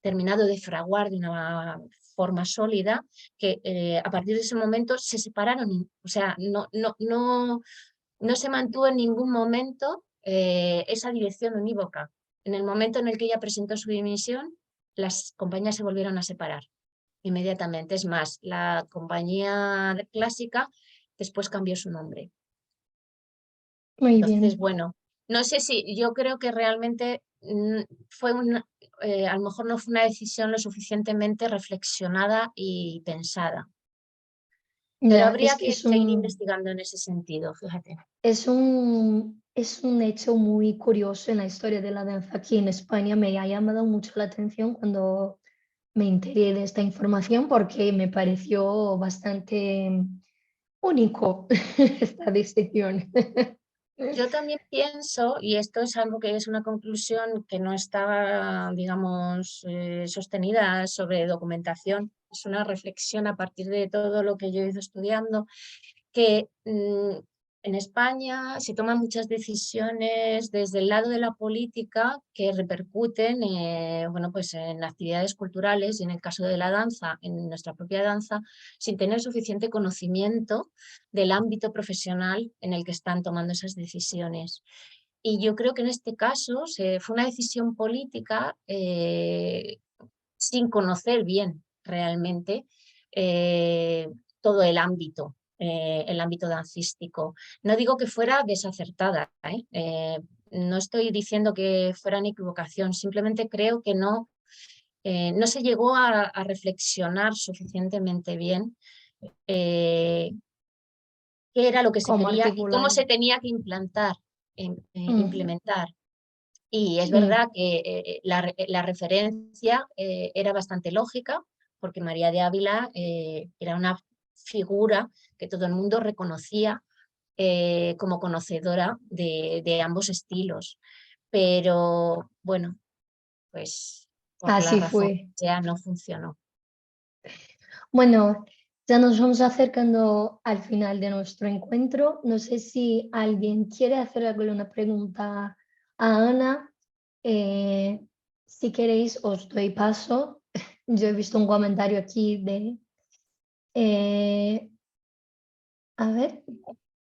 terminado de fraguar de una forma sólida que a partir de ese momento se separaron. O sea, no se mantuvo en ningún momento esa dirección unívoca. En el momento en el que ella presentó su dimisión, las compañías se volvieron a separar inmediatamente. Es más, la compañía clásica después cambió su nombre. Muy Entonces, bien. bueno, no sé si yo creo que realmente fue a lo mejor no fue una decisión lo suficientemente reflexionada y pensada, pero Ya, es habría que que seguir investigando en ese sentido, fíjate. es un hecho muy curioso en la historia de la danza aquí en España. Me ha llamado mucho la atención cuando me enteré de esta información porque me pareció bastante único esta decisión. Yo también pienso, y esto es algo que es una conclusión que no estaba, digamos, sostenida sobre documentación, es una reflexión a partir de todo lo que yo he ido estudiando, que en España se toman muchas decisiones desde el lado de la política que repercuten bueno, pues en actividades culturales y en el caso de la danza, en nuestra propia danza, sin tener suficiente conocimiento del ámbito profesional en el que están tomando esas decisiones. Y yo creo que en este caso fue una decisión política sin conocer bien realmente eh, todo el ámbito dancístico. No digo que fuera desacertada, no estoy diciendo que fuera una equivocación, simplemente creo que no se llegó a reflexionar suficientemente bien eh, qué era lo que se ¿Cómo quería y cómo articular? se tenía que Mm, implementar. Y es mm. verdad que la referencia era bastante lógica, porque María de Ávila era una figura que todo el mundo reconocía como conocedora de ambos estilos. Pero bueno, pues por la Así razón fue. que sea, no funcionó. Bueno, ya nos vamos acercando al final de nuestro encuentro. No sé si alguien quiere hacer alguna pregunta a Ana. Eh, si queréis, os doy paso. Yo he visto un comentario aquí eh, a ver,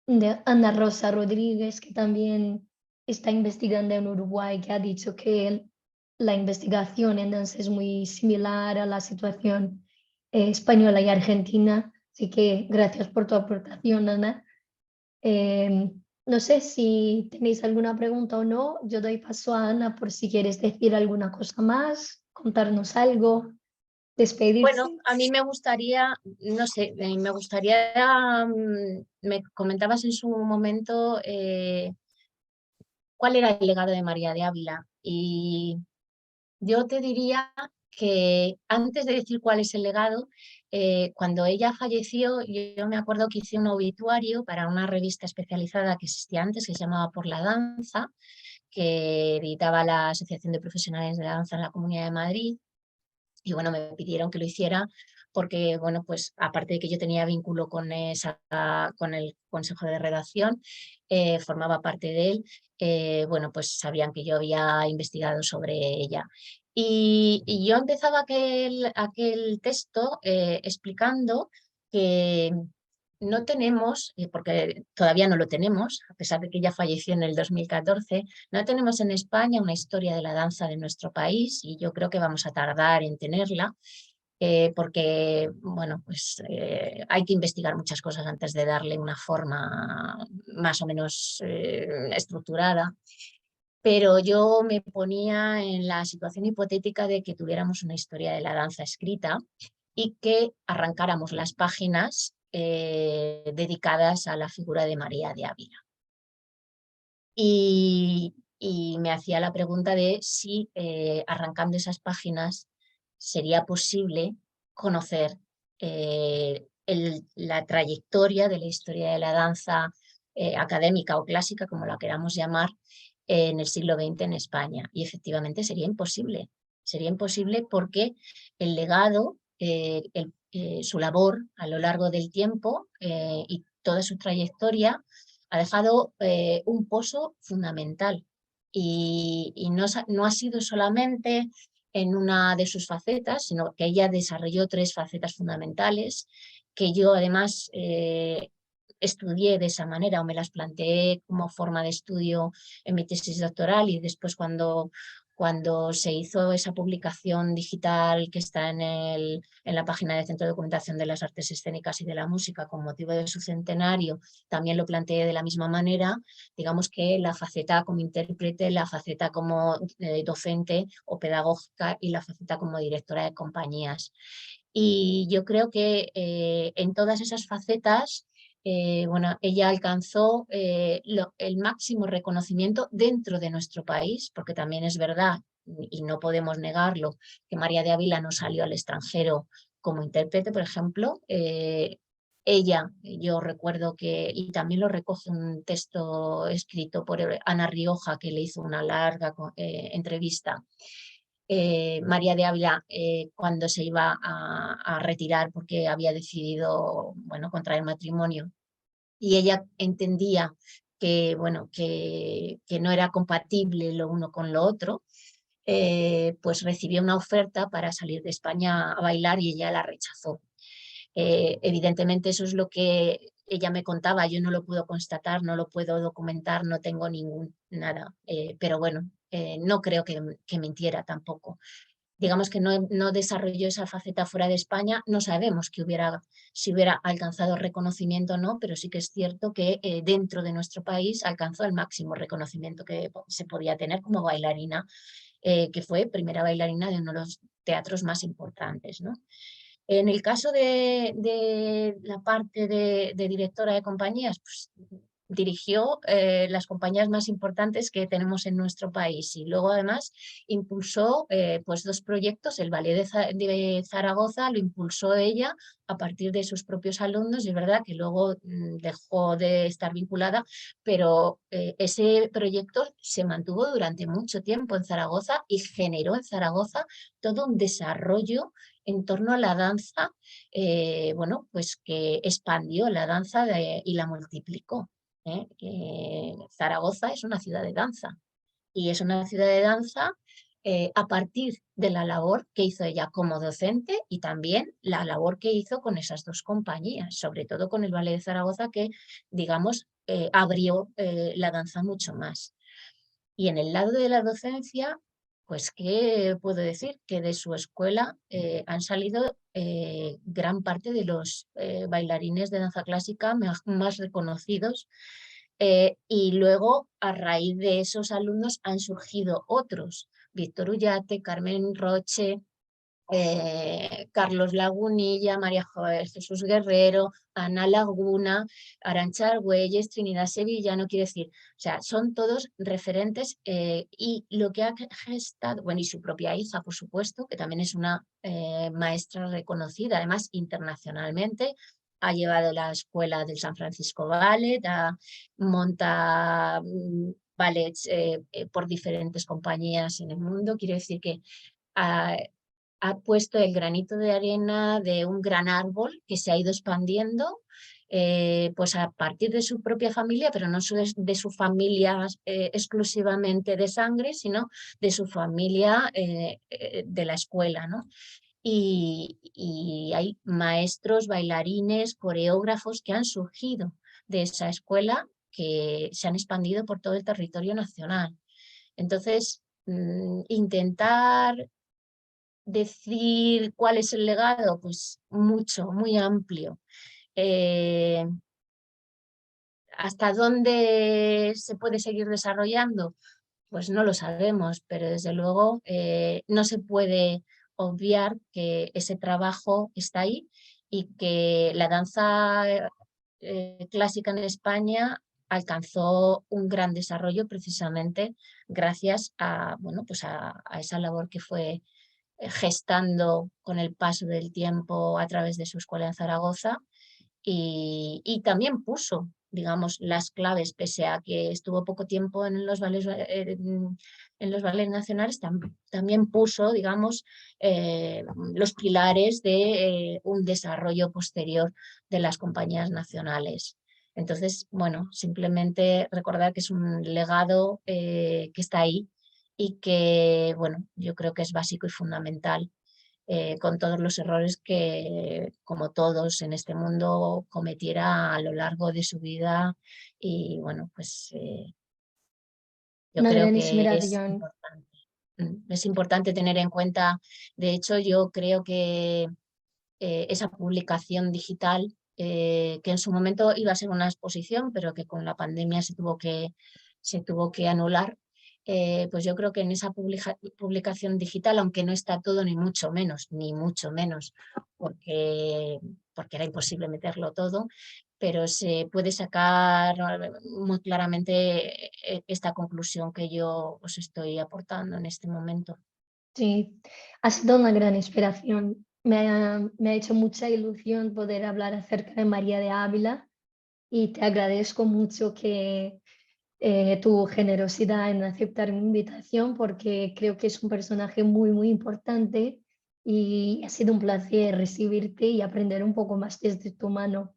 de Ana Rosa Rodríguez, que también está investigando en Uruguay, que ha dicho que la investigación en danza es muy similar a la situación española y argentina. Así que gracias por tu aportación, Ana. Eh, no sé si tenéis alguna pregunta o no. Yo doy paso a Ana por si quieres decir alguna cosa más, contarnos algo, Bueno, despedirse. a mí me gustaría, no sé, me gustaría, me comentabas en su momento cuál era el legado de María de Ávila y yo te diría que antes de decir cuál es el legado, cuando ella falleció, yo me acuerdo que hice un obituario para una revista especializada que existía antes, que se llamaba Por la Danza, que editaba la Asociación de Profesionales de la Danza en la Comunidad de Madrid. Y bueno, me pidieron que lo hiciera porque, bueno, pues aparte de que yo tenía vínculo con el consejo de redacción, formaba parte de él, bueno, pues sabían que yo había investigado sobre ella. Y yo empezaba aquel texto explicando que no tenemos, porque todavía no lo tenemos, a pesar de que ella falleció en el 2014, no tenemos en España una historia de la danza de nuestro país y yo creo que vamos a tardar en tenerla. Porque bueno, pues, hay que investigar muchas cosas antes de darle una forma más o menos estructurada. Pero yo me ponía en la situación hipotética de que tuviéramos una historia de la danza escrita y que arrancáramos las páginas dedicadas a la figura de María de Ávila. Y me hacía la pregunta de si arrancando esas páginas sería posible conocer la trayectoria de la historia de la danza académica o clásica, como la queramos llamar, en el siglo XX en España. Y efectivamente sería imposible. Sería imposible porque el legado, su labor a lo largo del tiempo y toda su trayectoria ha dejado un pozo fundamental y no ha sido solamente en una de sus facetas, sino que ella desarrolló 3 facetas fundamentales que yo además estudié de esa manera o me las planteé como forma de estudio en mi tesis doctoral y después cuando se hizo esa publicación digital que está en la página del Centro de Documentación de las Artes Escénicas y de la Música con motivo de su centenario, también lo planteé de la misma manera, digamos que la faceta como intérprete, la faceta como docente o pedagógica y la faceta como directora de compañías. Y yo creo que en todas esas facetas bueno, ella alcanzó el máximo reconocimiento dentro de nuestro país, porque también es verdad, y no podemos negarlo, que María de Ávila no salió al extranjero como intérprete, por ejemplo. Ella, yo recuerdo que, y también lo recoge un texto escrito por Ana Rioja, que le hizo una larga entrevista, María de Ávila cuando se iba a retirar porque había decidido, bueno, contraer matrimonio y ella entendía que, bueno, que no era compatible lo uno con lo otro, pues recibió una oferta para salir de España a bailar y ella la rechazó. Evidentemente eso es lo que ella me contaba, yo no lo puedo constatar, no lo puedo documentar, no tengo nada, pero bueno, no creo que mintiera tampoco. Digamos que no desarrolló esa faceta fuera de España, no sabemos si hubiera alcanzado reconocimiento o no, pero sí que es cierto que dentro de nuestro país alcanzó el máximo reconocimiento que se podía tener como bailarina, que fue primera bailarina de uno de los teatros más importantes, ¿no? En el caso de la parte de directora de compañías, pues dirigió las compañías más importantes que tenemos en nuestro país y luego además impulsó pues 2 proyectos, el Ballet de Zaragoza lo impulsó ella a partir de sus propios alumnos y es verdad que luego dejó de estar vinculada, pero ese proyecto se mantuvo durante mucho tiempo en Zaragoza y generó en Zaragoza todo un desarrollo en torno a la danza, bueno, pues que expandió la danza y la multiplicó. Zaragoza es una ciudad de danza y es una ciudad de danza a partir de la labor que hizo ella como docente y también la labor que hizo con esas 2 compañías, sobre todo con el Ballet de Zaragoza que, digamos, abrió la danza mucho más. Y en el lado de la docencia, pues, ¿qué puedo decir? Que de su escuela han salido gran parte de los bailarines de danza clásica más reconocidos y luego, a raíz de esos alumnos, han surgido otros. Víctor Ullate, Carmen Roche, Carlos Lagunilla, María Jesús Guerrero, Ana Laguna, Arantxa Argüelles, Trinidad Sevillano, quiero decir, o sea, son todos referentes y lo que ha gestado, bueno, y su propia hija, por supuesto, que también es una maestra reconocida, además internacionalmente, ha llevado la escuela del San Francisco Ballet, monta ballets por diferentes compañías en el mundo, quiero decir que ha puesto el granito de arena de un gran árbol que se ha ido expandiendo pues a partir de su propia familia, pero no de su familia exclusivamente de sangre, sino de su familia de la escuela, ¿no? y hay maestros, bailarines, coreógrafos que han surgido de esa escuela que se han expandido por todo el territorio nacional. Entonces, intentar decir cuál es el legado, pues mucho, muy amplio. ¿Hasta dónde se puede seguir desarrollando? Pues no lo sabemos, pero desde luego no se puede obviar que ese trabajo está ahí y que la danza clásica en España alcanzó un gran desarrollo precisamente gracias a, bueno, pues a esa labor que fue gestando con el paso del tiempo a través de su escuela en Zaragoza y también puso, digamos, las claves, pese a que estuvo poco tiempo en los ballets nacionales, también puso, digamos, los pilares de un desarrollo posterior de las compañías nacionales. Entonces, bueno, simplemente recordar que es un legado que está ahí y que, bueno, yo creo que es básico y fundamental con todos los errores que, como todos en este mundo, cometiera a lo largo de su vida. Y bueno, pues yo Una creo gran que es inspiración. importante. Es importante tener en cuenta, de hecho, yo creo que esa publicación digital, que en su momento iba a ser una exposición, pero que con la pandemia se tuvo que anular, pues yo creo que en esa publicación digital, aunque no está todo ni mucho menos, porque, porque era imposible meterlo todo, pero se puede sacar muy claramente esta conclusión que yo os estoy aportando en este momento. Sí, ha sido una gran inspiración. Me ha hecho mucha ilusión poder hablar acerca de María de Ávila y te agradezco mucho que tu generosidad en aceptar mi invitación porque creo que es un personaje muy, muy importante y ha sido un placer recibirte y aprender un poco más desde tu mano.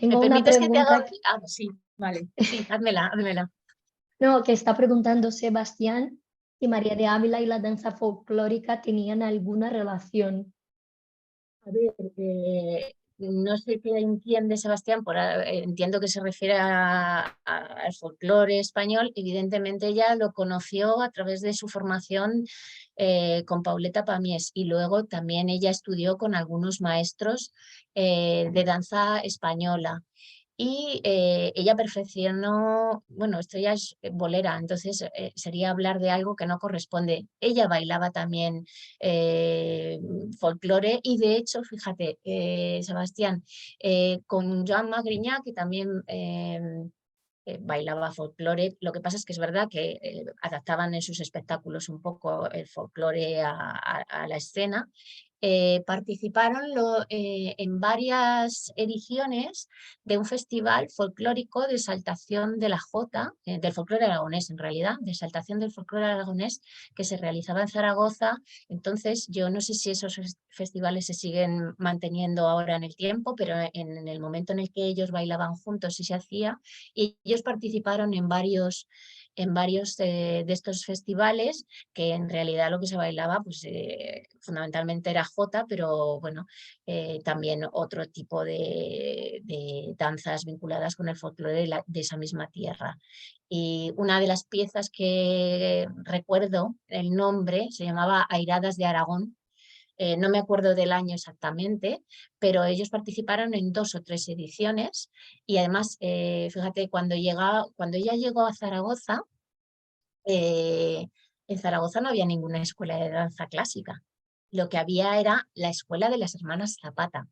¿Me Tengo una permites que te haga? pregunta, Ah, sí, vale, sí, házmela, házmela. no, que está preguntando Sebastián si María de Ávila y la danza folclórica tenían alguna relación. A ver, no sé qué entiende Sebastián, entiendo que se refiere al folclore español. Evidentemente ella lo conoció a través de su formación con Pauleta Pamies y luego también ella estudió con algunos maestros de danza española. Y ella perfeccionó, bueno, esto ya es bolera, entonces sería hablar de algo que no corresponde. Ella bailaba también eh, folclore y de hecho, fíjate, Sebastián, con Joan Magriñá, que también bailaba folclore, lo que pasa es que es verdad que adaptaban en sus espectáculos un poco el folclore a la escena. Participaron en varias ediciones de un festival folclórico de exaltación de la jota, del folclore aragonés en realidad, de exaltación del folclore aragonés que se realizaba en Zaragoza. Entonces, yo no sé si esos festivales se siguen manteniendo ahora en el tiempo, pero en el momento en el que ellos bailaban juntos y se hacía, y ellos participaron en varios de estos festivales, que en realidad lo que se bailaba pues, fundamentalmente era jota, pero bueno, también otro tipo de danzas vinculadas con el folclore de esa misma tierra. Y una de las piezas que recuerdo, el nombre, se llamaba Airadas de Aragón. No me acuerdo del año exactamente, pero ellos participaron en 2 o 3 ediciones y además, fíjate, cuando ella llegó a Zaragoza, eh, en Zaragoza no había ninguna escuela de danza clásica. Lo que había era la escuela de las hermanas Zapata,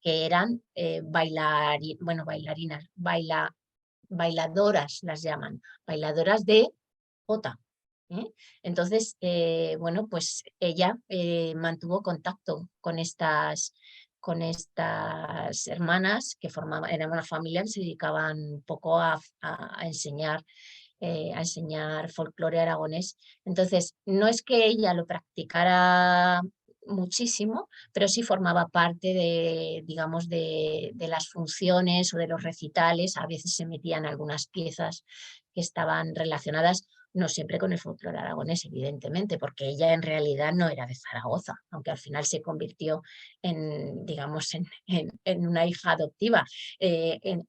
que eran bueno, bailarinas, bailadoras las llaman, bailadoras de jota. ¿eh? Entonces, bueno, pues ella mantuvo contacto con estas hermanas que formaban, eran una familia que se dedicaban un poco a enseñar folclore aragonés. Entonces, no es que ella lo practicara muchísimo, pero sí formaba parte de, digamos, de las funciones o de los recitales. A veces se metían algunas piezas que estaban relacionadas no siempre con el folclore aragonés, evidentemente, porque ella en realidad no era de Zaragoza, aunque al final se convirtió en, digamos, en una hija adoptiva. Eh, en,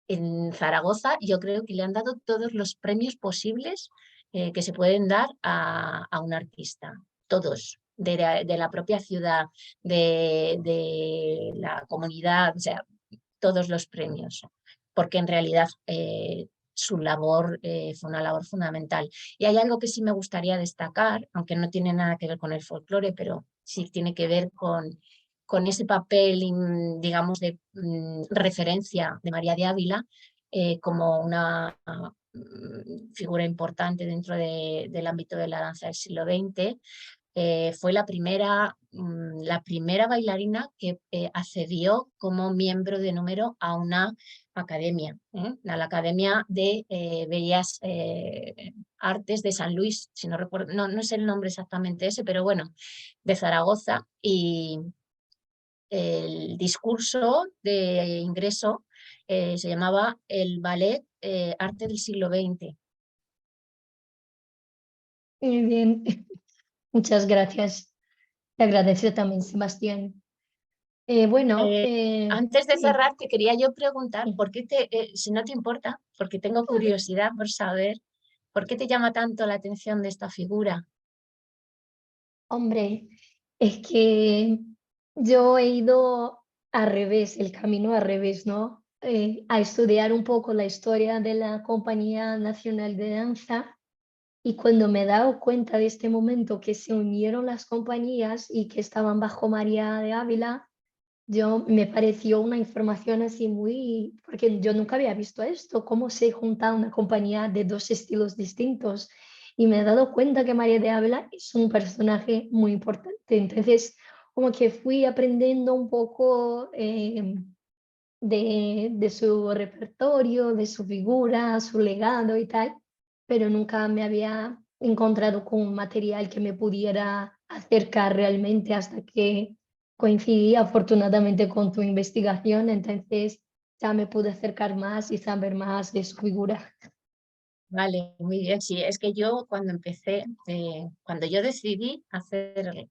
en Zaragoza yo creo que le han dado todos los premios posibles que se pueden dar a un artista, todos, de la propia ciudad, de la comunidad, o sea, todos los premios, porque en realidad su labor fue una labor fundamental. Y hay algo que sí me gustaría destacar, aunque no tiene nada que ver con el folclore, pero sí tiene que ver con ese papel, digamos, de referencia de María de Ávila como una figura importante dentro del ámbito de la danza del siglo XX. Fue la primera bailarina que accedió como miembro de número a una academia, a la Academia de Bellas Artes de San Luis, si no recuerdo, no sé el nombre exactamente ese, pero bueno, de Zaragoza. Y el discurso de ingreso se llamaba el Ballet Arte del siglo XX. Muy bien, muchas gracias. Te agradezco también, Sebastián. Bueno, Antes de sí, cerrar, te quería yo preguntar, sí. si no te importa, porque tengo Claro. curiosidad por saber, ¿por qué te llama tanto la atención de esta figura? Hombre, es que yo he ido al revés, el camino al revés, ¿no? A estudiar un poco la historia de la Compañía Nacional de Danza y cuando me he dado cuenta de este momento que se unieron las compañías y que estaban bajo María de Ávila, yo me pareció una información así muy, porque yo nunca había visto esto, cómo se junta una compañía de dos estilos distintos. Y me he dado cuenta que María de Ávila es un personaje muy importante. Entonces, como que fui aprendiendo un poco de su repertorio, de su figura, su legado y tal, pero nunca me había encontrado con un material que me pudiera acercar realmente hasta que coincidí afortunadamente con tu investigación, entonces ya me pude acercar más y saber más de su figura. Vale, muy bien. Sí, es que yo cuando empecé, cuando yo decidí hacer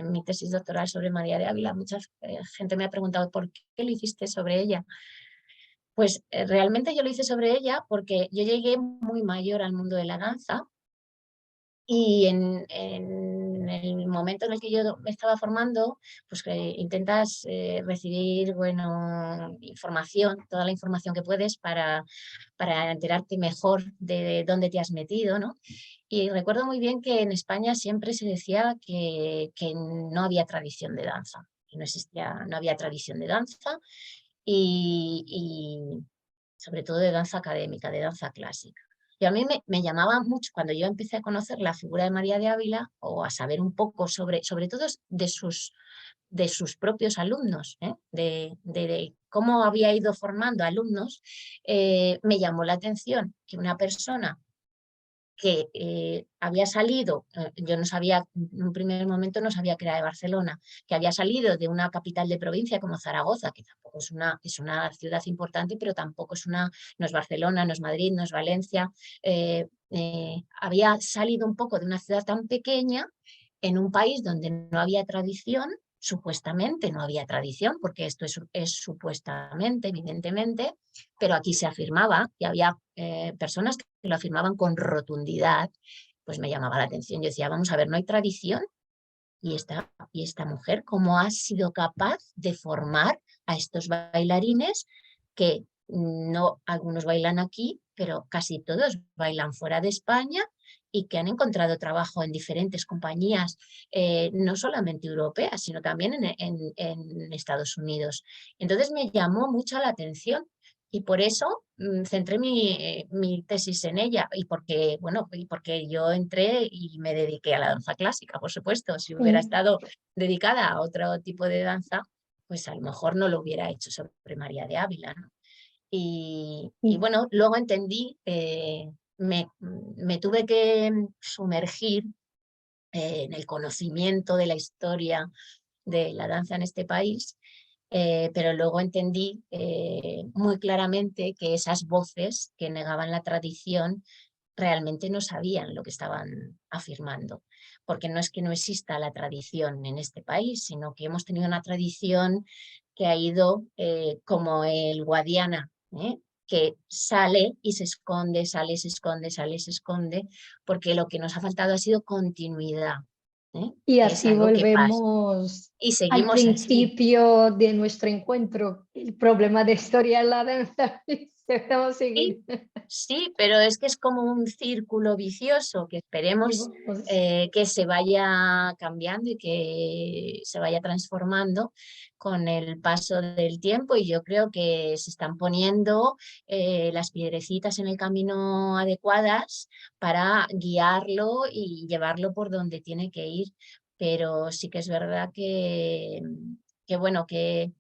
mi tesis doctoral sobre María de Ávila, mucha gente me ha preguntado por qué lo hiciste sobre ella. Pues realmente yo lo hice sobre ella porque yo llegué muy mayor al mundo de la danza. Y en el momento en el que yo me estaba formando, pues que intentas recibir, bueno, información, toda la información que puedes para enterarte mejor de dónde te has metido, ¿no? Y recuerdo muy bien que en España siempre se decía que no había tradición de danza, que no existía, no había tradición de danza y sobre todo de danza académica, de danza clásica. Y a mí me llamaba mucho cuando yo empecé a conocer la figura de María de Ávila o a saber un poco sobre todo de sus propios alumnos, de cómo había ido formando alumnos, me llamó la atención que una persona que había salido, yo no sabía, en un primer momento no sabía que era de Barcelona, que había salido de una capital de provincia como Zaragoza, que tampoco es una ciudad importante, pero tampoco no es Barcelona, no es Madrid, no es Valencia, había salido un poco de una ciudad tan pequeña en un país donde no había tradición. Supuestamente no había tradición, porque esto es supuestamente, evidentemente, pero aquí se afirmaba y había personas que lo afirmaban con rotundidad, pues me llamaba la atención. Yo decía, vamos a ver, no hay tradición y esta mujer, ¿cómo ha sido capaz de formar a estos bailarines que no, algunos bailan aquí, pero casi todos bailan fuera de España y que han encontrado trabajo en diferentes compañías, no solamente europeas, sino también en Estados Unidos? Entonces me llamó mucho la atención y por eso centré mi tesis en ella y porque, bueno, y porque yo entré y me dediqué a la danza clásica, por supuesto. Si hubiera Mm, estado dedicada a otro tipo de danza, pues a lo mejor no lo hubiera hecho sobre María de Ávila, ¿no? Y mm, bueno, luego entendí, me tuve que sumergir en el conocimiento de la historia de la danza en este país, pero luego entendí muy claramente que esas voces que negaban la tradición realmente no sabían lo que estaban afirmando, porque no es que no exista la tradición en este país, sino que hemos tenido una tradición que ha ido como el Guadiana, que sale y se esconde, sale, se esconde, sale, se esconde, porque lo que nos ha faltado ha sido continuidad, Y que es así algo que pasa. volvemos Y al seguimos así. principio de nuestro encuentro, el problema de historia en la danza. Debemos Sí, seguir. sí, pero es que es como un círculo vicioso que Y esperemos vamos. que se vaya cambiando y que se vaya transformando con el paso del tiempo, y yo creo que se están poniendo las piedrecitas en el camino adecuadas para guiarlo y llevarlo por donde tiene que ir. Pero sí que es verdad que bueno, que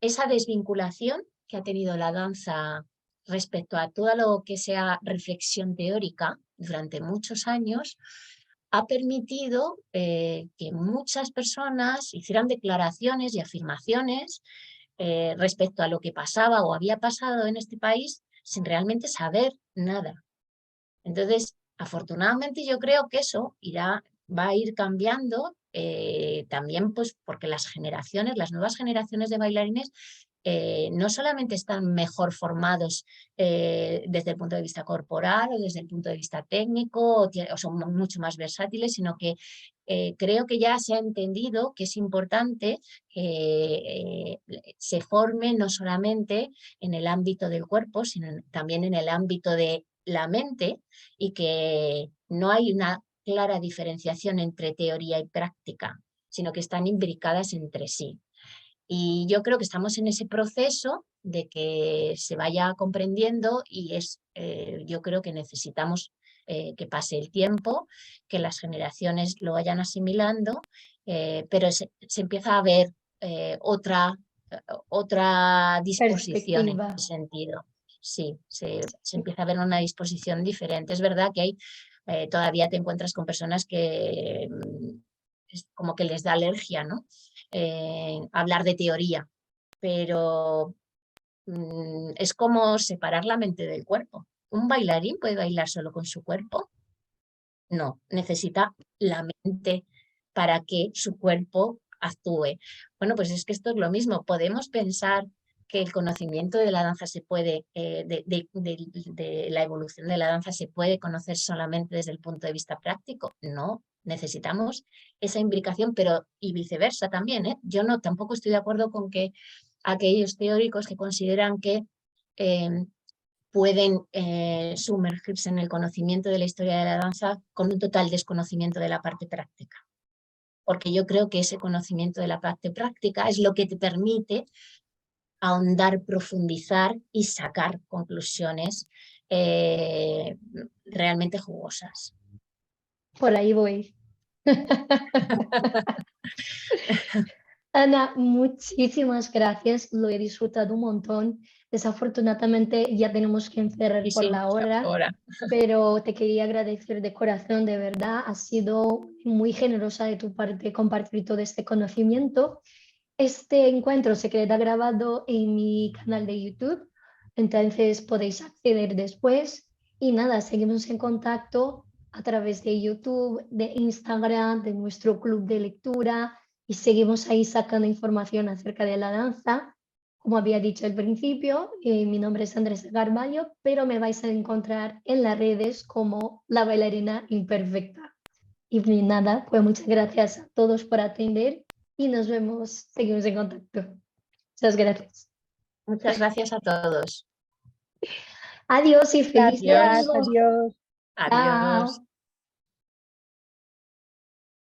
esa desvinculación que ha tenido la danza respecto a todo lo que sea reflexión teórica durante muchos años, ha permitido que muchas personas hicieran declaraciones y afirmaciones respecto a lo que pasaba o había pasado en este país sin realmente saber nada. Entonces, afortunadamente yo creo que eso va a ir cambiando también, pues porque las nuevas generaciones de bailarines no solamente están mejor formados desde el punto de vista corporal o desde el punto de vista técnico, o son mucho más versátiles, sino que creo que ya se ha entendido que es importante que se forme no solamente en el ámbito del cuerpo, sino también en el ámbito de la mente, y que no hay una clara diferenciación entre teoría y práctica, sino que están imbricadas entre sí. Y yo creo que estamos en ese proceso de que se vaya comprendiendo, y yo creo que necesitamos que pase el tiempo, que las generaciones lo vayan asimilando, pero se empieza a ver otra disposición en Perspectiva. ese sentido. Sí, se empieza a ver una disposición diferente. Es verdad que todavía te encuentras con personas que es como que les da alergia, ¿no? Hablar de teoría, pero es como separar la mente del cuerpo. ¿Un bailarín puede bailar solo con su cuerpo? No, necesita la mente para que su cuerpo actúe. Bueno, pues es que esto es lo mismo. Podemos pensar que el conocimiento de la danza se puede, de la evolución de la danza se puede conocer solamente desde el punto de vista práctico. No, necesitamos esa imbricación, pero y viceversa también, ¿eh? Yo no, tampoco estoy de acuerdo con que aquellos teóricos que consideran que eh, pueden sumergirse en el conocimiento de la historia de la danza con un total desconocimiento de la parte práctica. Porque yo creo que ese conocimiento de la parte práctica es lo que te permite ahondar, profundizar y sacar conclusiones realmente jugosas. Por ahí voy. Ana, muchísimas gracias, lo he disfrutado un montón. Desafortunadamente ya tenemos que encerrar por la Hicimos hora, ahora. pero te quería agradecer de corazón, de verdad. Ha sido muy generosa de tu parte compartir todo este conocimiento. Este encuentro se queda grabado en mi canal de YouTube, entonces podéis acceder después. Y nada, seguimos en contacto a través de YouTube, de Instagram, de nuestro club de lectura, y seguimos ahí sacando información acerca de la danza. Como había dicho al principio, mi nombre es Andrés Garballo, pero me vais a encontrar en las redes como la bailarina imperfecta. Y nada, pues muchas gracias a todos por atender y nos vemos, seguimos en contacto. Muchas gracias. Muchas gracias a todos. Adiós y feliz Adiós. domingo. Adiós. Adiós. Chao.